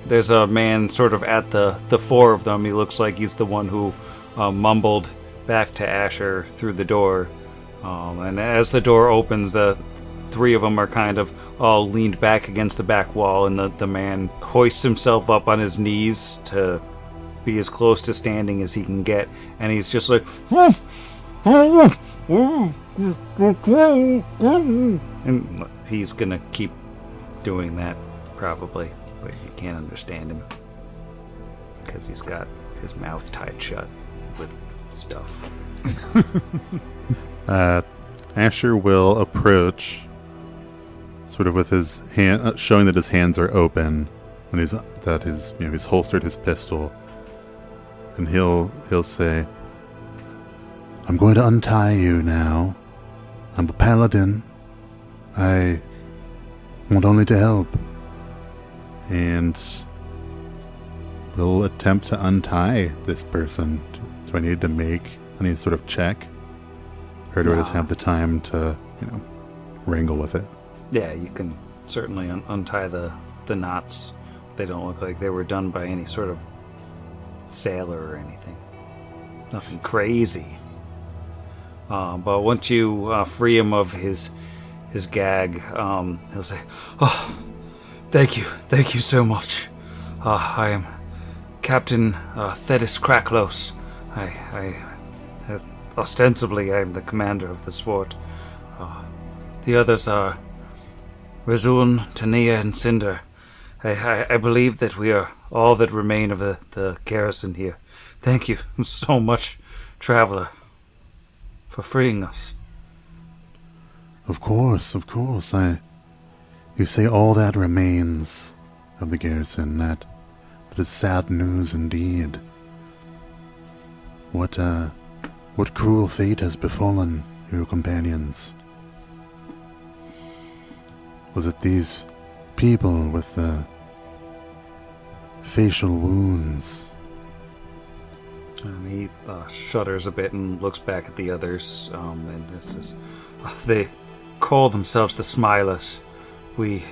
There's a man sort of at the 4 of them. He looks like he's the one who mumbled back to Asher through the door. And as the door opens, the three of them are kind of all leaned back against the back wall, and the man hoists himself up on his knees to be as close to standing as he can get, and he's just like, and he's gonna keep doing that probably, but you can't understand him because he's got his mouth tied shut with stuff. Asher will approach, sort of with his hand, showing that his hands are open, when he's holstered his pistol, and he'll say, "I'm going to untie you now. I'm a paladin. I want only to help." And we'll attempt to untie this person. Do I need to make any sort of check? Or do I just have the time to, wrangle with it? Yeah, you can certainly untie the knots. They don't look like they were done by any sort of sailor or anything. Nothing crazy. But once you free him of his gag, he'll say, "Oh, thank you so much. I am Captain Thetis Kraklos. Ostensibly, I am the commander of this fort. The others are Razun, Tania, and Cinder. I believe that we are all that remain of the garrison here. Thank you so much, traveler, for freeing us." Of course. You say all that remains of the garrison. That is sad news indeed. What cruel fate has befallen your companions? Was it these people with the facial wounds? And he shudders a bit and looks back at the others, and it says, "They call themselves the Smilers. We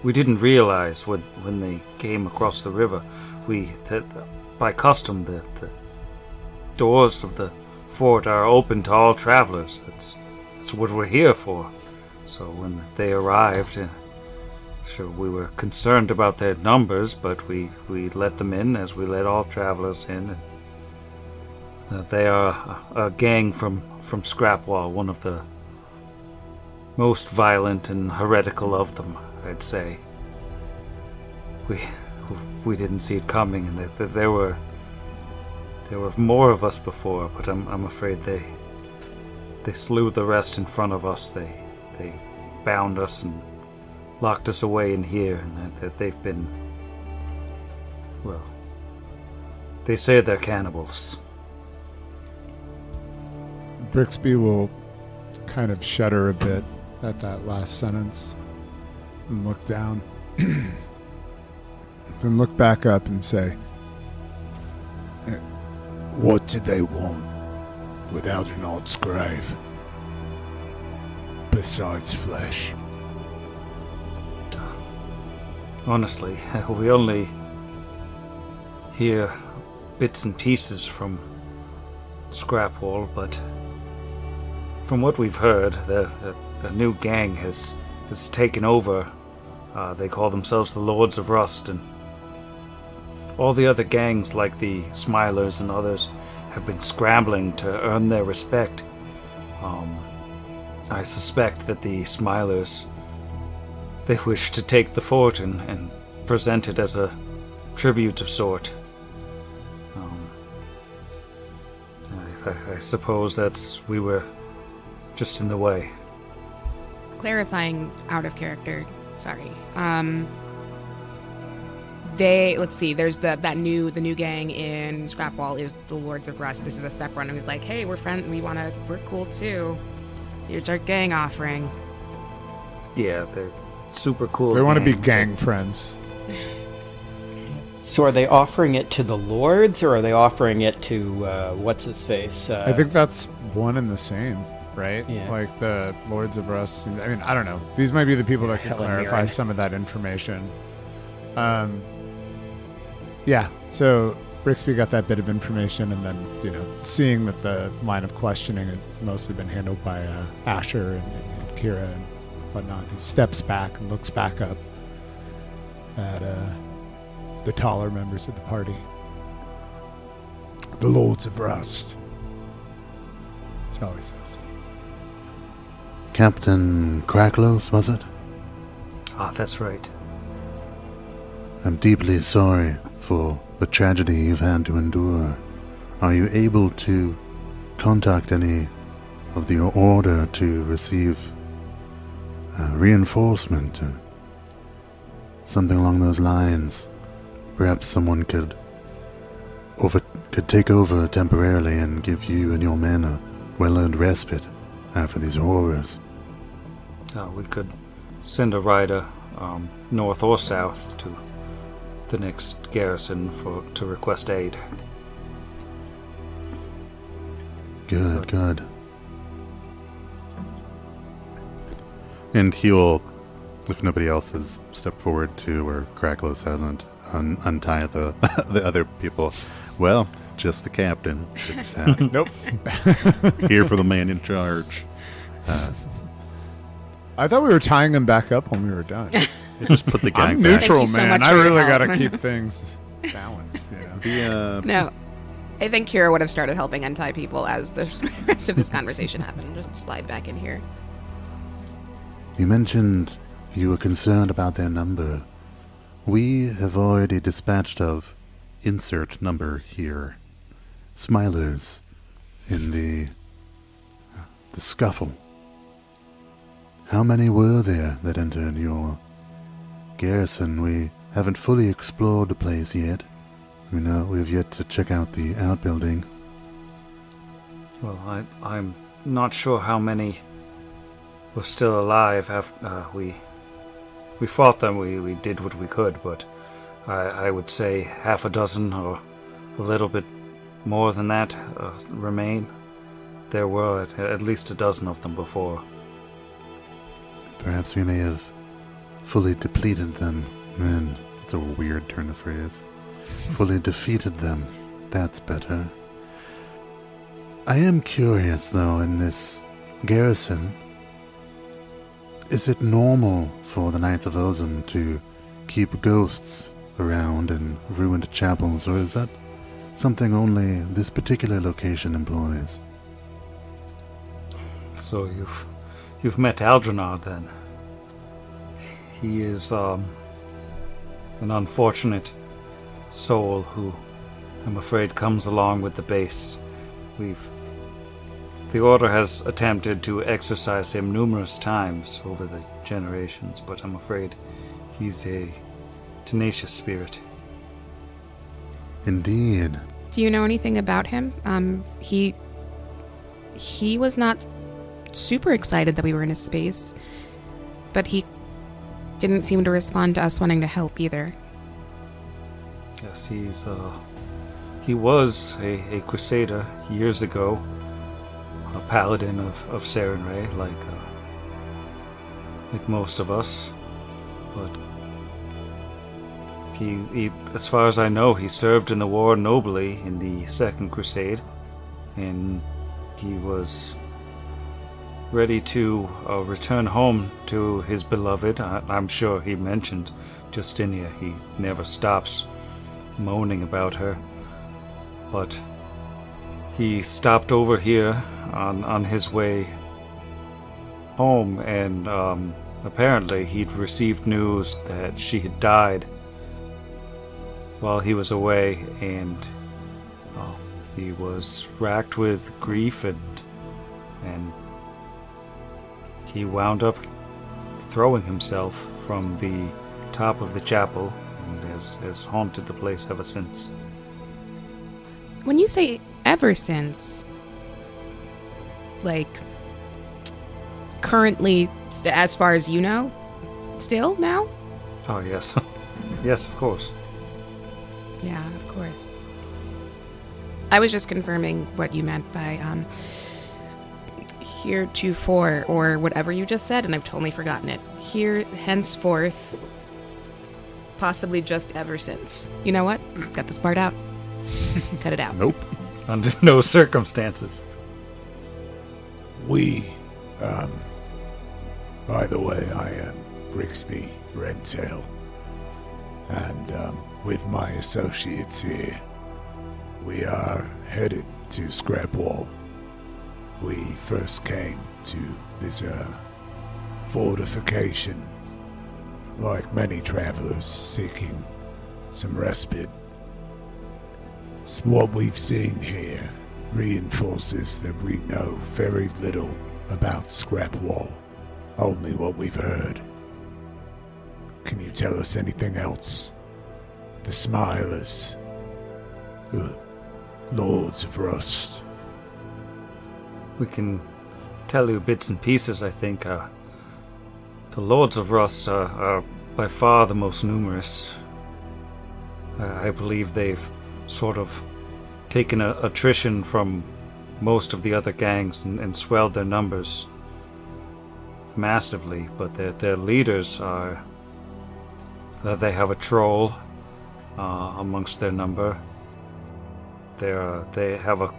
didn't realize when they came across the river, that by custom the doors of the fort are open to all travelers. That's what we're here for. So when they arrived, sure, we were concerned about their numbers, but we let them in as we let all travelers in. They are a gang from Scrapwall, one of the most violent and heretical of them, I'd say. We didn't see it coming, and there were more of us before, but I'm afraid they slew the rest in front of us. They bound us and locked us away in here, and that they've been, well, they say they're cannibals." Brixby will kind of shudder a bit at that last sentence and look down. Then look back up and say, What did they want with Algernaugh's grave? Besides flesh. Honestly, we only hear bits and pieces from Scrapwall, but from what we've heard, the new gang has taken over. They call themselves the Lords of Rust, and all the other gangs, like the Smilers and others, have been scrambling to earn their respect. I suspect that the Smilers, they wish to take the fort and present it as a tribute of sort. I suppose we were just in the way. Clarifying out of character, sorry. Let's see, there's the new gang in Scrapwall is the Lords of Rust. This is a separate one who's like, hey, we're cool too. Here's our gang offering. Yeah, they're super cool. They want to be gang friends. So are they offering it to the lords, or are they offering it to, what's-his-face? I think that's one and the same, right? Yeah. Like the Lords of Rust. I mean, I don't know. These might be the people that can Helen clarify Mirren. some of that information. Yeah, so Brixby got that bit of information, and then, seeing that the line of questioning had mostly been handled by Asher and Kira and whatnot, he steps back and looks back up at the taller members of the party. The Lords of Rust. That's all he says. Captain Kraklos, was it? Ah, that's right. I'm deeply sorry for the tragedy you've had to endure. Are you able to contact any of the Order to receive reinforcement or something along those lines? Perhaps someone could take over temporarily and give you and your men a well-earned respite after these horrors. We could send a rider north or south to the next garrison to request aid. Good. And he'll, if nobody else has stepped forward to, or Kraklos hasn't, untie the other people. Well, just the captain. Nope. Here for the man in charge. I thought we were tying him back up when we were done. You just put the guy I'm back. neutral, Thank you so man. much I for your really help. got to keep things balanced. No. I think Kira would have started helping untie people as the rest of this conversation happened. Just slide back in here. You mentioned you were concerned about their number. We have already dispatched of insert number here. Smilers in the scuffle. How many were there that entered your garrison? We haven't fully explored the place yet. We know we have yet to check out the outbuilding. Well, I'm not sure how many were still alive after we fought them. We did what we could, but I would say half a dozen or a little bit more than that remain. There were at least a dozen of them before. Perhaps we may have fully depleted them then. It's a weird turn of phrase. Fully defeated them. That's better. I am curious, though, in this garrison, is it normal for the Knights of Ozum to keep ghosts around in ruined chapels, or is that something only this particular location employs? So you've met Algernon then. He is an unfortunate soul who, I'm afraid, comes along with the base. The Order has attempted to exorcise him numerous times over the generations, but I'm afraid he's a tenacious spirit. Indeed. Do you know anything about him? He was not super excited that we were in his space, but he didn't seem to respond to us wanting to help either. Yes, he was a crusader years ago, a paladin of Sarenrae, like most of us. But he, as far as I know, he served in the war nobly in the Second Crusade, and he was ready to return home to his beloved. I'm sure he mentioned Justinia. He never stops moaning about her. But he stopped over here on his way home, and apparently he'd received news that she had died while he was away, and he was racked with grief, and he wound up throwing himself from the top of the chapel, and has haunted the place ever since. When you say ever since, like, currently, as far as you know, still now? Oh, yes. Yes, of course. Yeah, of course. I was just confirming what you meant by heretofore, or whatever you just said, and I've totally forgotten it. Here, henceforth, possibly just ever since. You know what? Got this part out. Cut it out. Nope. Under no circumstances. By the way, I am Brixby Redtail, and with my associates here, we are headed to Scrapwall. We first came to this fortification, like many travelers seeking some respite. What we've seen here reinforces that we know very little about Scrapwall, only what we've heard. Can you tell us anything else? The Smilers, the Lords of Rust. We can tell you bits and pieces, I think. The Lords of Rust are by far the most numerous. I believe they've sort of taken attrition from most of the other gangs and swelled their numbers massively, but their leaders are... they have a troll amongst their number. They have a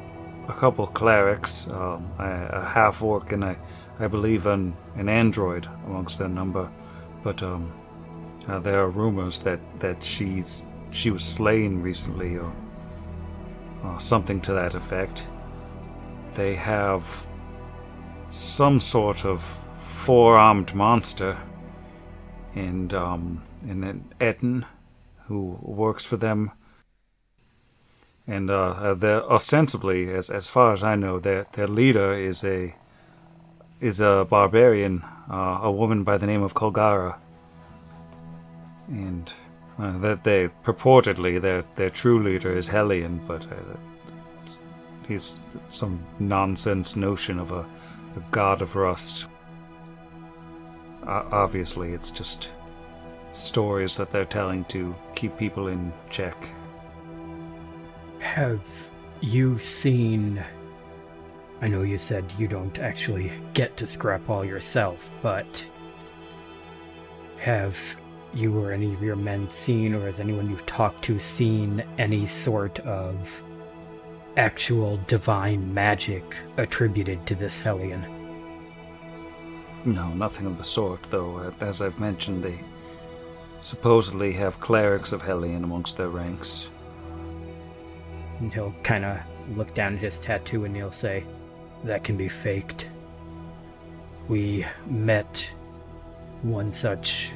couple clerics, a half-orc, and I believe an android amongst their number. But there are rumors that she was slain recently, or something to that effect. They have some sort of four-armed monster, and then Etten, who works for them. And they're ostensibly, as far as I know, their leader is a barbarian, a woman by the name of Kolgara. And that they purportedly their true leader is Hellion, but he's some nonsense notion of a god of rust. Obviously, it's just stories that they're telling to keep people in check. Have you seen... I know you said you don't actually get to Scrapwall yourself, but have you or any of your men seen, or has anyone you've talked to seen any sort of actual divine magic attributed to this Hellion? No, nothing of the sort, though. As I've mentioned, they supposedly have clerics of Hellion amongst their ranks. And he'll kind of look down at his tattoo and he'll say, "That can be faked. We met one such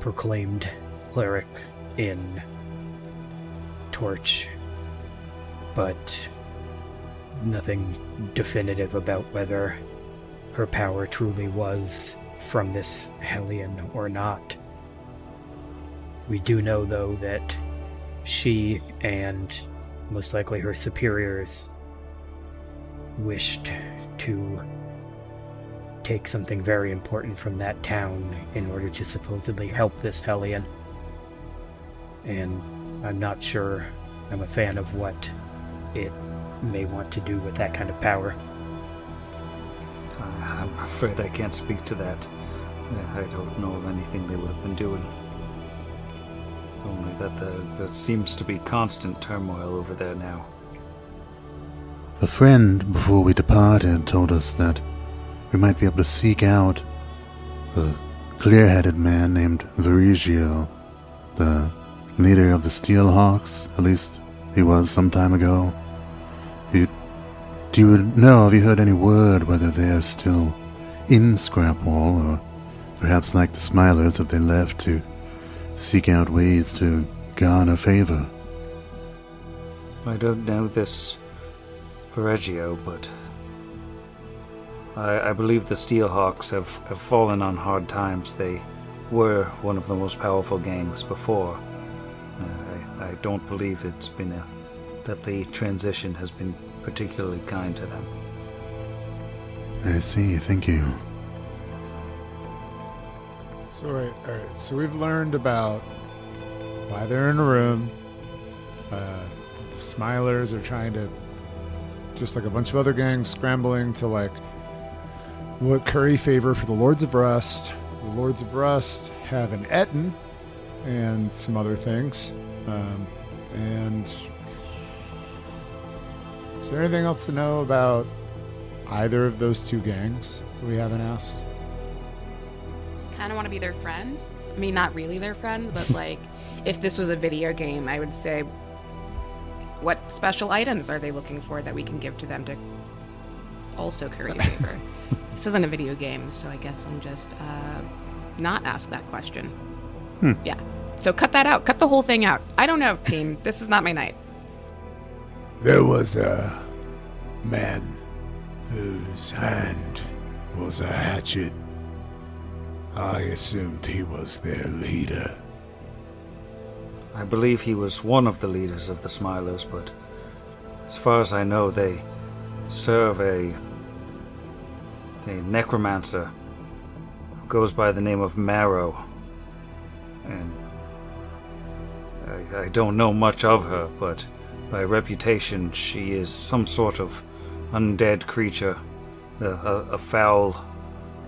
proclaimed cleric in Torch, but nothing definitive about whether her power truly was from this Hellion or not. We do know, though, that she and most likely her superiors wished to take something very important from that town in order to supposedly help this Hellion. And I'm not sure I'm a fan of what it may want to do with that kind of power." I'm afraid I can't speak to that. I don't know of anything they would have been doing. Only that there seems to be constant turmoil over there now. A friend, before we departed, told us that we might be able to seek out a clear-headed man named Verigio, the leader of the Steelhawks. At least he was some time ago. Do you know, have you heard any word whether they are still in Scrapwall, or perhaps like the Smilers, have they left to seek out ways to garner favor? I don't know this Verigio, but I believe the Steelhawks have fallen on hard times. They were one of the most powerful gangs before. I don't believe it's been that the transition has been particularly kind to them. I see, thank you. So wait, alright, so we've learned about why they're in a room. The Smilers are trying to, just like a bunch of other gangs, scrambling to what curry favor for the Lords of Rust. The Lords of Rust have an Etten and some other things. And Is there anything else to know about either of those two gangs we haven't asked? Kind of want to be their friend. I mean, not really their friend, but like, if this was a video game, I would say, what special items are they looking for that we can give to them to also curry favor? This isn't a video game, so I guess I'm just not ask that question. Yeah. So cut that out. Cut the whole thing out. I don't know, team. This is not my night. There was a man whose hand was a hatchet. I assumed he was their leader. I believe he was one of the leaders of the Smilers, but as far as I know, they serve a necromancer who goes by the name of Marrow. And I don't know much of her, but by reputation, she is some sort of undead creature, a foul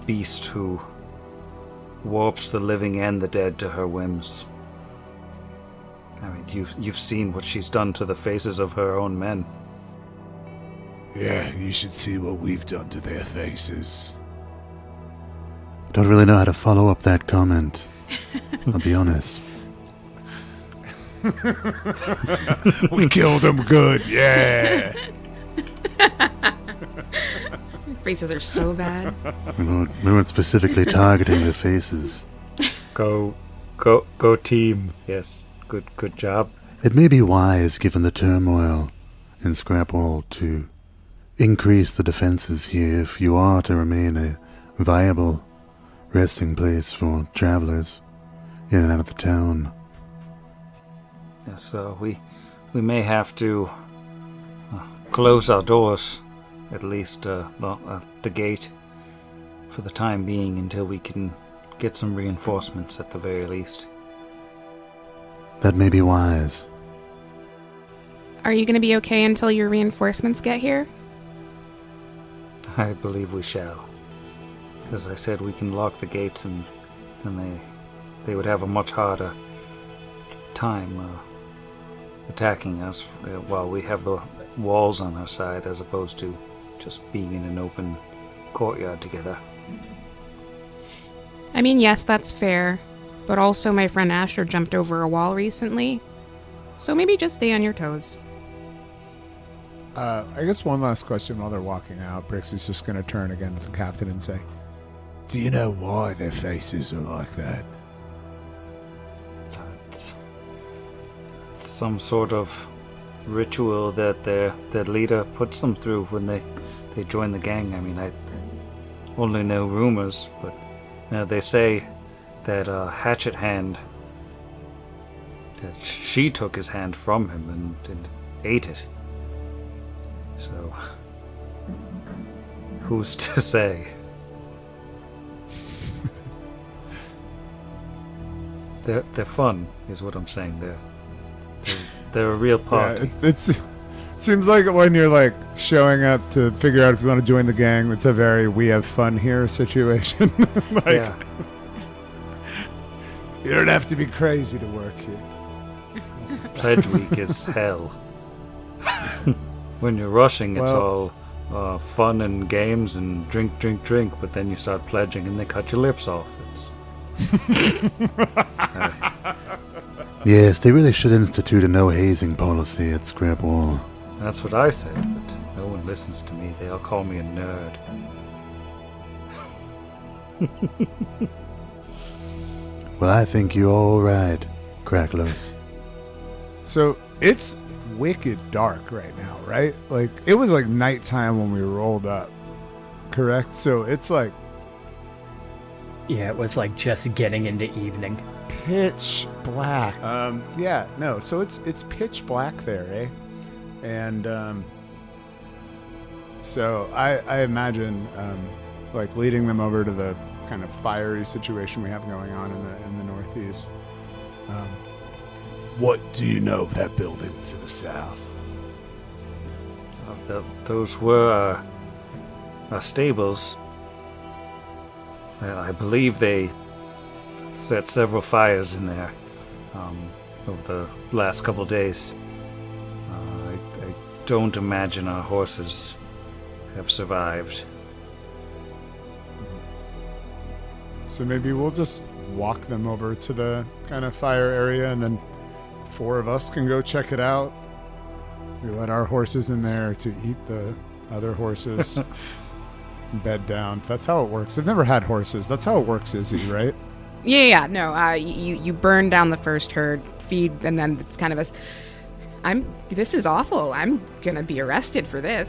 beast who warps the living and the dead to her whims. I mean, you've seen what she's done to the faces of her own men. Yeah, you should see what we've done to their faces. Don't really know how to follow up that comment. I'll be honest. We killed them good, yeah. Faces are so bad. We weren't specifically targeting the faces. Go team. Yes, good job. It may be wise, given the turmoil in Scrapwall, to increase the defenses here if you are to remain a viable resting place for travelers in and out of the town. Yes, so we may have to close our doors, at least the gate, for the time being, until we can get some reinforcements at the very least. That may be wise. Are you going to be okay until your reinforcements get here? I believe we shall. As I said, we can lock the gates and they would have a much harder time attacking us while we have the walls on our side, as opposed to just being in an open courtyard together. I mean, yes, that's fair. But also my friend Asher jumped over a wall recently. So maybe just stay on your toes. I guess one last question while they're walking out. Brixie's just going to turn again to the captain and say, Do you know why their faces are like that? It's some sort of ritual that their leader puts them through when they join the gang. I mean, I only know rumors, but they say that Hatchet Hand, that she took his hand from him and ate it. So, who's to say? They're fun, is what I'm saying. They're a real party. Yeah, it seems like when you're like showing up to figure out if you want to join the gang, it's a very "we have fun here" situation. Yeah. You don't have to be crazy to work here. Pledge week is hell. When you're rushing, it's all fun and games and drink, but then you start pledging and they cut your lips off. It's Yes, they really should institute a no-hazing policy at Scrapwall. That's what I say, but no one listens to me. They all call me a nerd. Well, I think you're all right, Cracklos. So it's wicked dark right now, right? Like, it was like nighttime when we rolled up, correct? So it's like Yeah, it was like just getting into evening. pitch black. So it's pitch black there, eh? And so I imagine like leading them over to the kind of fiery situation we have going on in the northeast. What do you know of that building to the south? Those were our stables. I believe they set several fires in there over the last couple of days. I don't imagine our horses have survived. So maybe we'll just walk them over to the kind of fire area, and then 4 of us can go check it out. We let our horses in there to eat the other horses. Bed down. That's how it works. I've never had horses. That's how it works, Izzy, right? Yeah. No, you burn down the first herd, feed, and then it's kind of this is awful. I'm gonna be arrested for this.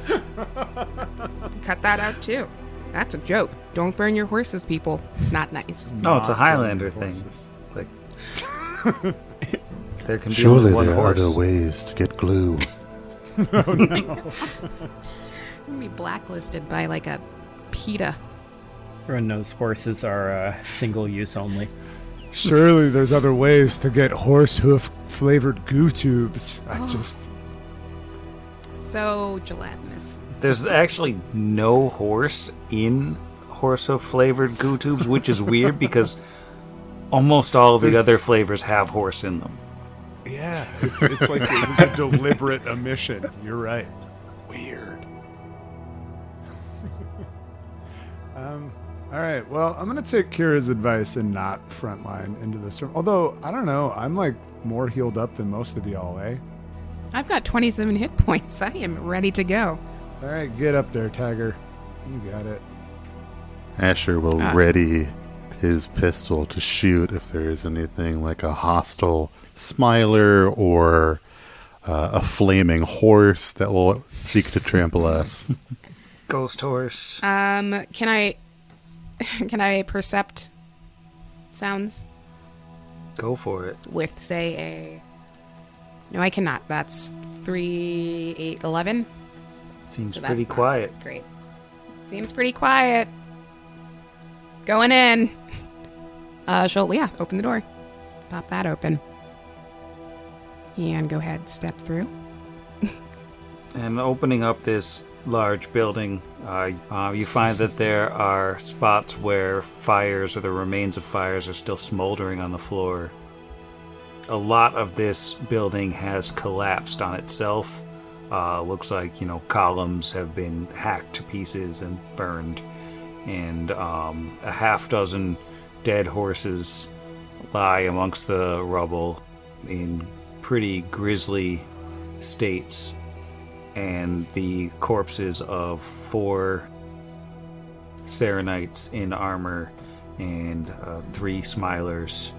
Cut that out too. That's a joke. Don't burn your horses, people. It's not nice. No, it's a Not Highlander burning thing. horses. Like, there can be Surely only one there are horse. other ways to get glue. I'm gonna be blacklisted by like a PETA. Everyone knows horses are single use only. Surely there's other ways to get horse hoof flavored goo tubes. I Oh. just So gelatinous. There's actually no horse in horse hoof flavored goo tubes, which is weird because almost all of the There's- other flavors have horse in them. yeah, it's like it was a deliberate omission. You're right. Weird. All right. Well, I'm gonna take Kira's advice and not frontline into this room. Although I don't know, I'm like more healed up than most of y'all, eh? I've got 27 hit points. I am ready to go. All right, get up there, Tiger. You got it. Asher will ready his pistol to shoot if there is anything like a hostile smiler or a flaming horse that will seek to trample us. Ghost horse. Can I percept sounds Go for it. with say a? No, I cannot. That's 3, 8, 11. Seems So pretty that's not quiet. Great. Seems pretty quiet. Going in. She'll open the door. Pop that open. And go ahead, step through. And opening up this large building, you find that there are spots where fires or the remains of fires are still smoldering on the floor. A lot of this building has collapsed on itself. Looks like, columns have been hacked to pieces and burned. And a half dozen dead horses lie amongst the rubble in pretty grisly states. And the corpses of 4 Serenites in armor and 3 Smilers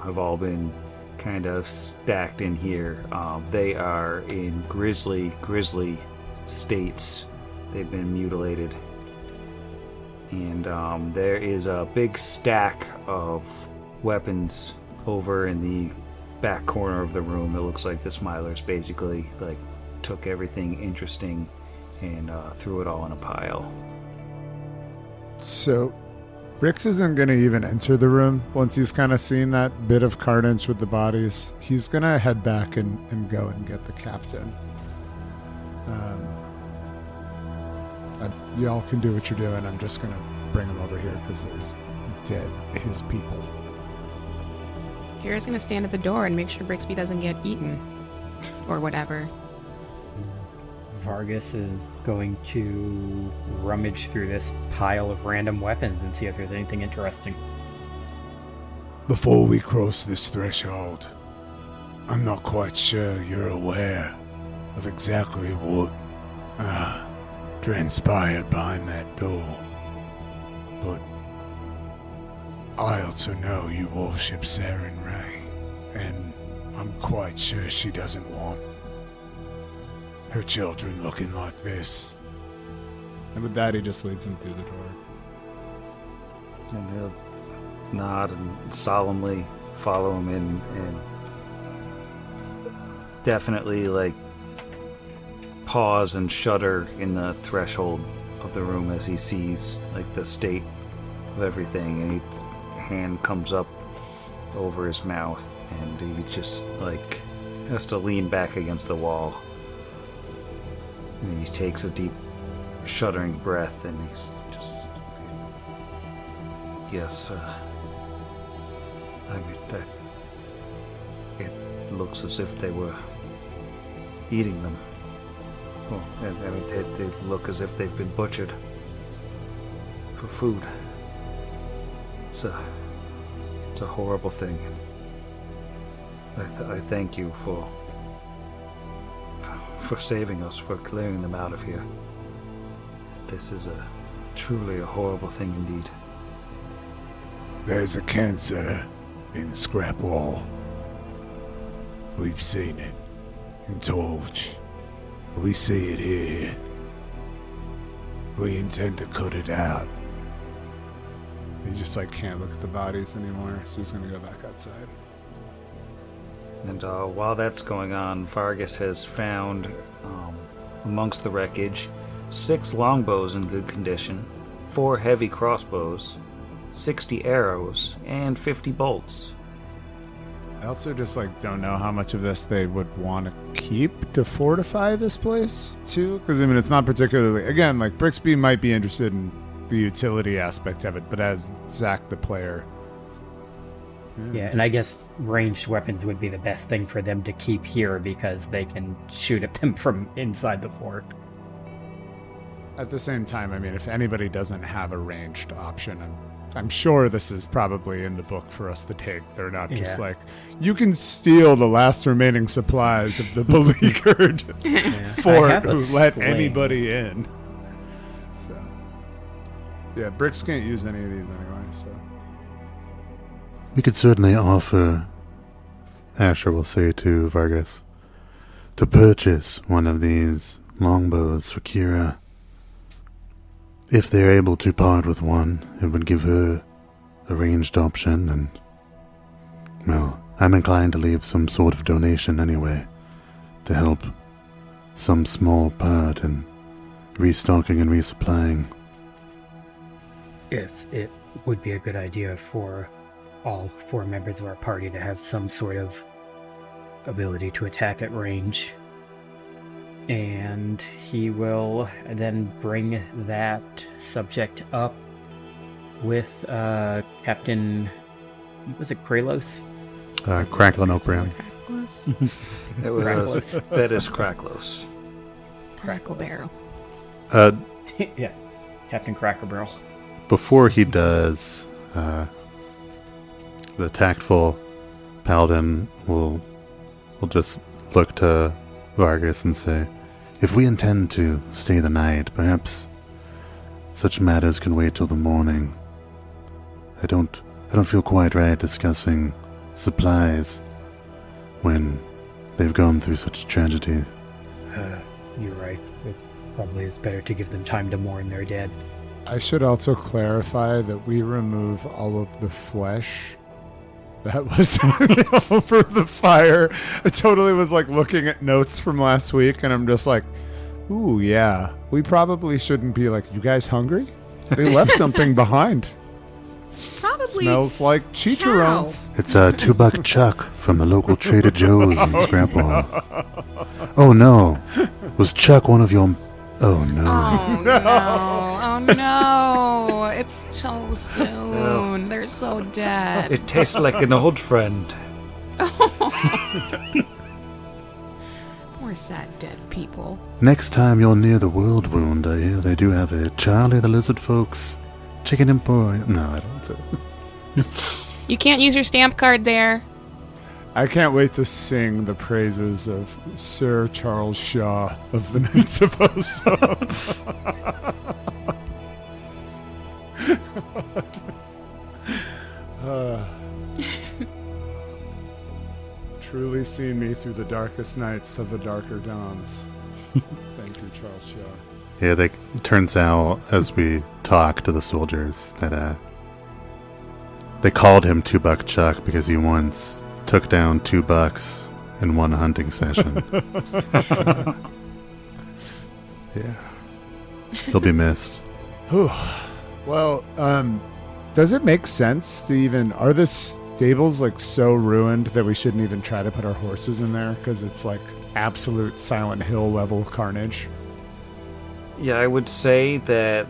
have all been kind of stacked in here. They are in grisly states. They've been mutilated. And there is a big stack of weapons over in the back corner of the room. It looks like the Smilers basically took everything interesting and threw it all in a pile. So, Brix isn't going to even enter the room once he's kind of seen that bit of carnage with the bodies. He's going to head back and go and get the captain. Y'all can do what you're doing. I'm just going to bring him over here because there's his people. Kira's gonna stand at the door and make sure Brixby doesn't get eaten. Or whatever. Vargas is going to rummage through this pile of random weapons and see if there's anything interesting. Before we cross this threshold, I'm not quite sure you're aware of exactly what transpired behind that door. But I also know you worship Saren Ray, and I'm quite sure she doesn't want her children looking like this. And with that, he just leads him through the door. And he'll nod and solemnly follow him in and definitely pause and shudder in the threshold of the room as he sees the state of everything, and his hand comes up over his mouth and he just has to lean back against the wall, and he takes a deep shuddering breath and he's just yes, it looks as if they were eating them. Well, I mean, they look as if they've been butchered for food. It's a horrible thing. I thank you for saving us, for clearing them out of here. This is truly a horrible thing indeed. There's a cancer in Scrapwall. We've seen it in Torch. We see it here. We intend to cut it out. He just can't look at the bodies anymore, so he's gonna go back outside. And while that's going on, Vargas has found, amongst the wreckage, 6 longbows in good condition, 4 heavy crossbows, 60 arrows, and 50 bolts. I also just don't know how much of this they would want to keep to fortify this place too, because I mean it's not particularly, again, Brixby might be interested in the utility aspect of it, but as Zach the player, Yeah, and I guess ranged weapons would be the best thing for them to keep here because they can shoot at them from inside the fort. at the same time, I mean, if anybody doesn't have a ranged option, I'm sure this is probably in the book for us to take. They're not just you can steal the last remaining supplies of the beleaguered fort who let anybody in. So, yeah, Bricks can't use any of these anyway, so. We could certainly offer, Asher will say to Vargas, to purchase one of these longbows for Kira. If they're able to part with one, it would give her a ranged option, and, well, I'm inclined to leave some sort of donation anyway, to help some small part in restocking and resupplying. Yes, it would be a good idea for all 4 members of our party to have some sort of ability to attack at range. And he will then bring that subject up with Captain, was it Kralos? Cracklin O'Brien. That is Cracklos. Crackle Barrel. Yeah, Captain Cracker Barrel. Before he does, the tactful paladin will just look to Vargas and say, if we intend to stay the night, perhaps such matters can wait till the morning. I don't feel quite right discussing supplies when they've gone through such tragedy. You're right. It probably is better to give them time to mourn their dead. I should also clarify that we remove all of the flesh that was over the fire. I totally was looking at notes from last week, and I'm just ooh, yeah, we probably shouldn't be you guys hungry? They left something behind. Probably Smells like chicharrones. It's a $2 Chuck from the local Trader Joe's in Scrapwall. Oh no, was Chuck one of your... Oh no. Oh no! Oh no! It's so soon. They're so dead. It tastes like an old friend. Poor sad dead people. Next time you're near the World Wound, I hear they do have a Charlie the Lizard Folks Chicken Emporium. No, I don't. You can't use your stamp card there. I can't wait to sing the praises of Sir Charles Shaw of Venezia Poso. Truly seen me through the darkest nights to the darker dawns. Thank you, Charles Shaw. Yeah, turns out, as we talk to the soldiers, that they called him $2 Chuck because he once took down $2 in one hunting session. Yeah. He'll be missed. Well, does it make sense to even... Are the stables so ruined that we shouldn't even try to put our horses in there? Because it's absolute Silent Hill level carnage. Yeah, I would say that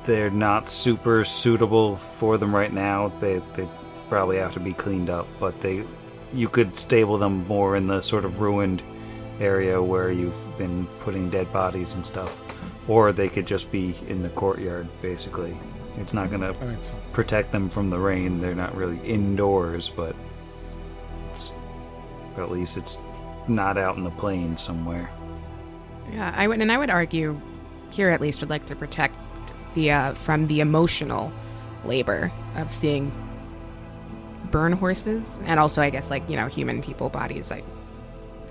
they're not super suitable for them right now. They probably have to be cleaned up, but you could stable them more in the sort of ruined area where you've been putting dead bodies and stuff. Or they could just be in the courtyard, basically. It's not going to That makes sense. protect them from the rain. They're not really indoors, but at least it's not out in the plains somewhere. Yeah, I would argue here at least would like to protect the from the emotional labor of seeing burn horses, and also I guess human people bodies. I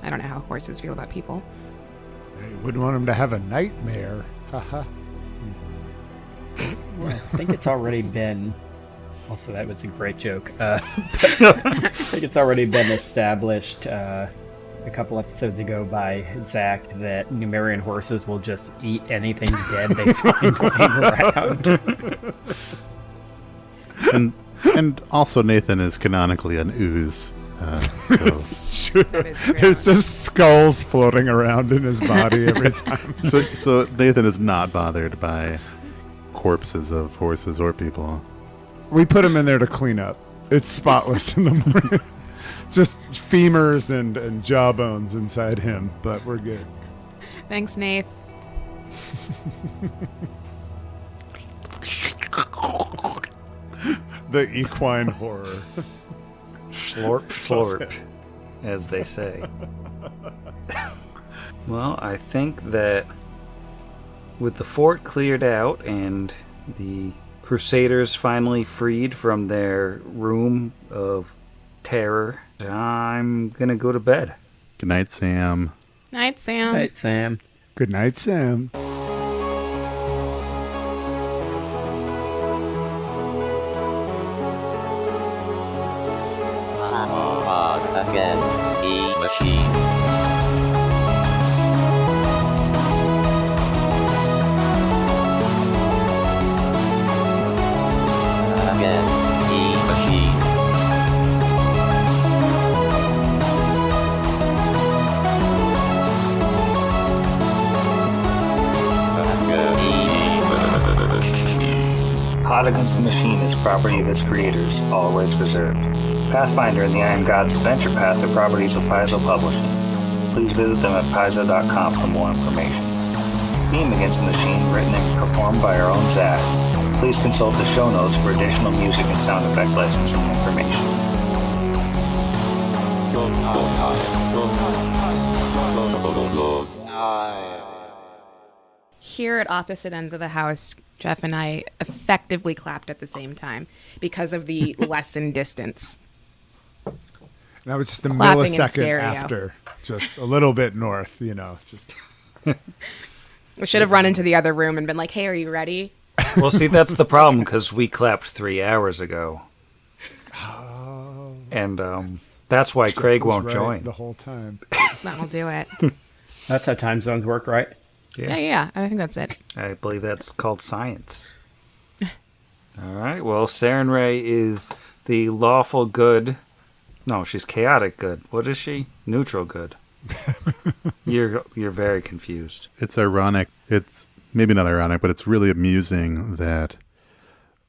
don't know how horses feel about people. You wouldn't want him to have a nightmare. Haha. Well, I think it's already been. Also, that was a great joke. I think it's already been established a couple episodes ago by Zach that Numerian horses will just eat anything dead they find laying around. And also Nathan is canonically an ooze. So That is true. There's just skulls floating around in his body every time. so Nathan is not bothered by corpses of horses or people. We put him in there to clean up. It's spotless in the morning. Just femurs and jawbones inside him, but we're good. Thanks, Nate. The equine horror. Slorp, slorp, as they say. Well, I think that with the fort cleared out and the Crusaders finally freed from their room of terror, I'm gonna go to bed. Good night, Sam. Night, Sam. Right, Sam. Good night, Sam. Against the machine. Against the machine. Pod Against the Machine is property of its creators, all rights reserved. Pathfinder and the Iron Gods Adventure Path are properties of Paizo Publishing. Please visit them at paizo.com for more information. Theme Against the Machine, written and performed by our own Zach. Please consult the show notes for additional music and sound effect licensing information. Here at opposite ends of the house, Jeff and I effectively clapped at the same time because of the lessened distance. And that was just a Clapping in millisecond stereo. after. Just a little bit north, just... We should have run into the other room and been like, hey, are you ready? Well, see, that's the problem, because we clapped 3 hours ago. And that's why Craig was won't right join. the whole time. That'll do it. That's how time zones work, right? Yeah, I think that's it. I believe that's called science. All right. Well, Saren Ray is the lawful good. No, she's chaotic good. What is she? Neutral good. You're very confused. It's ironic. It's maybe not ironic, but it's really amusing that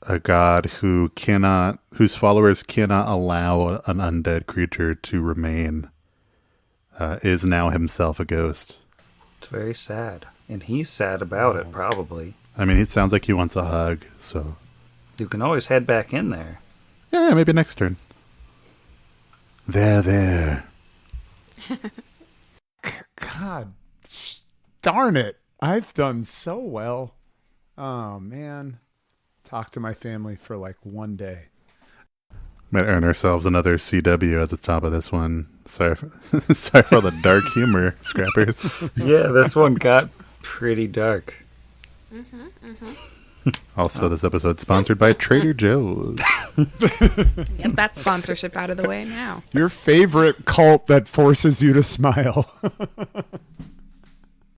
a god whose followers cannot allow an undead creature to remain, is now himself a ghost. It's very sad. And he's sad about it, probably. I mean, it sounds like he wants a hug, so... You can always head back in there. Yeah, maybe next turn. There. God, darn it. I've done so well. Oh, man. Talk to my family for like one day. Might earn ourselves another CW at the top of this one. Sorry for all the dark humor, Scrappers. Yeah, this one got pretty dark. Also, this episode sponsored by Trader Joe's. Get that sponsorship out of the way now. Your favorite cult that forces you to smile.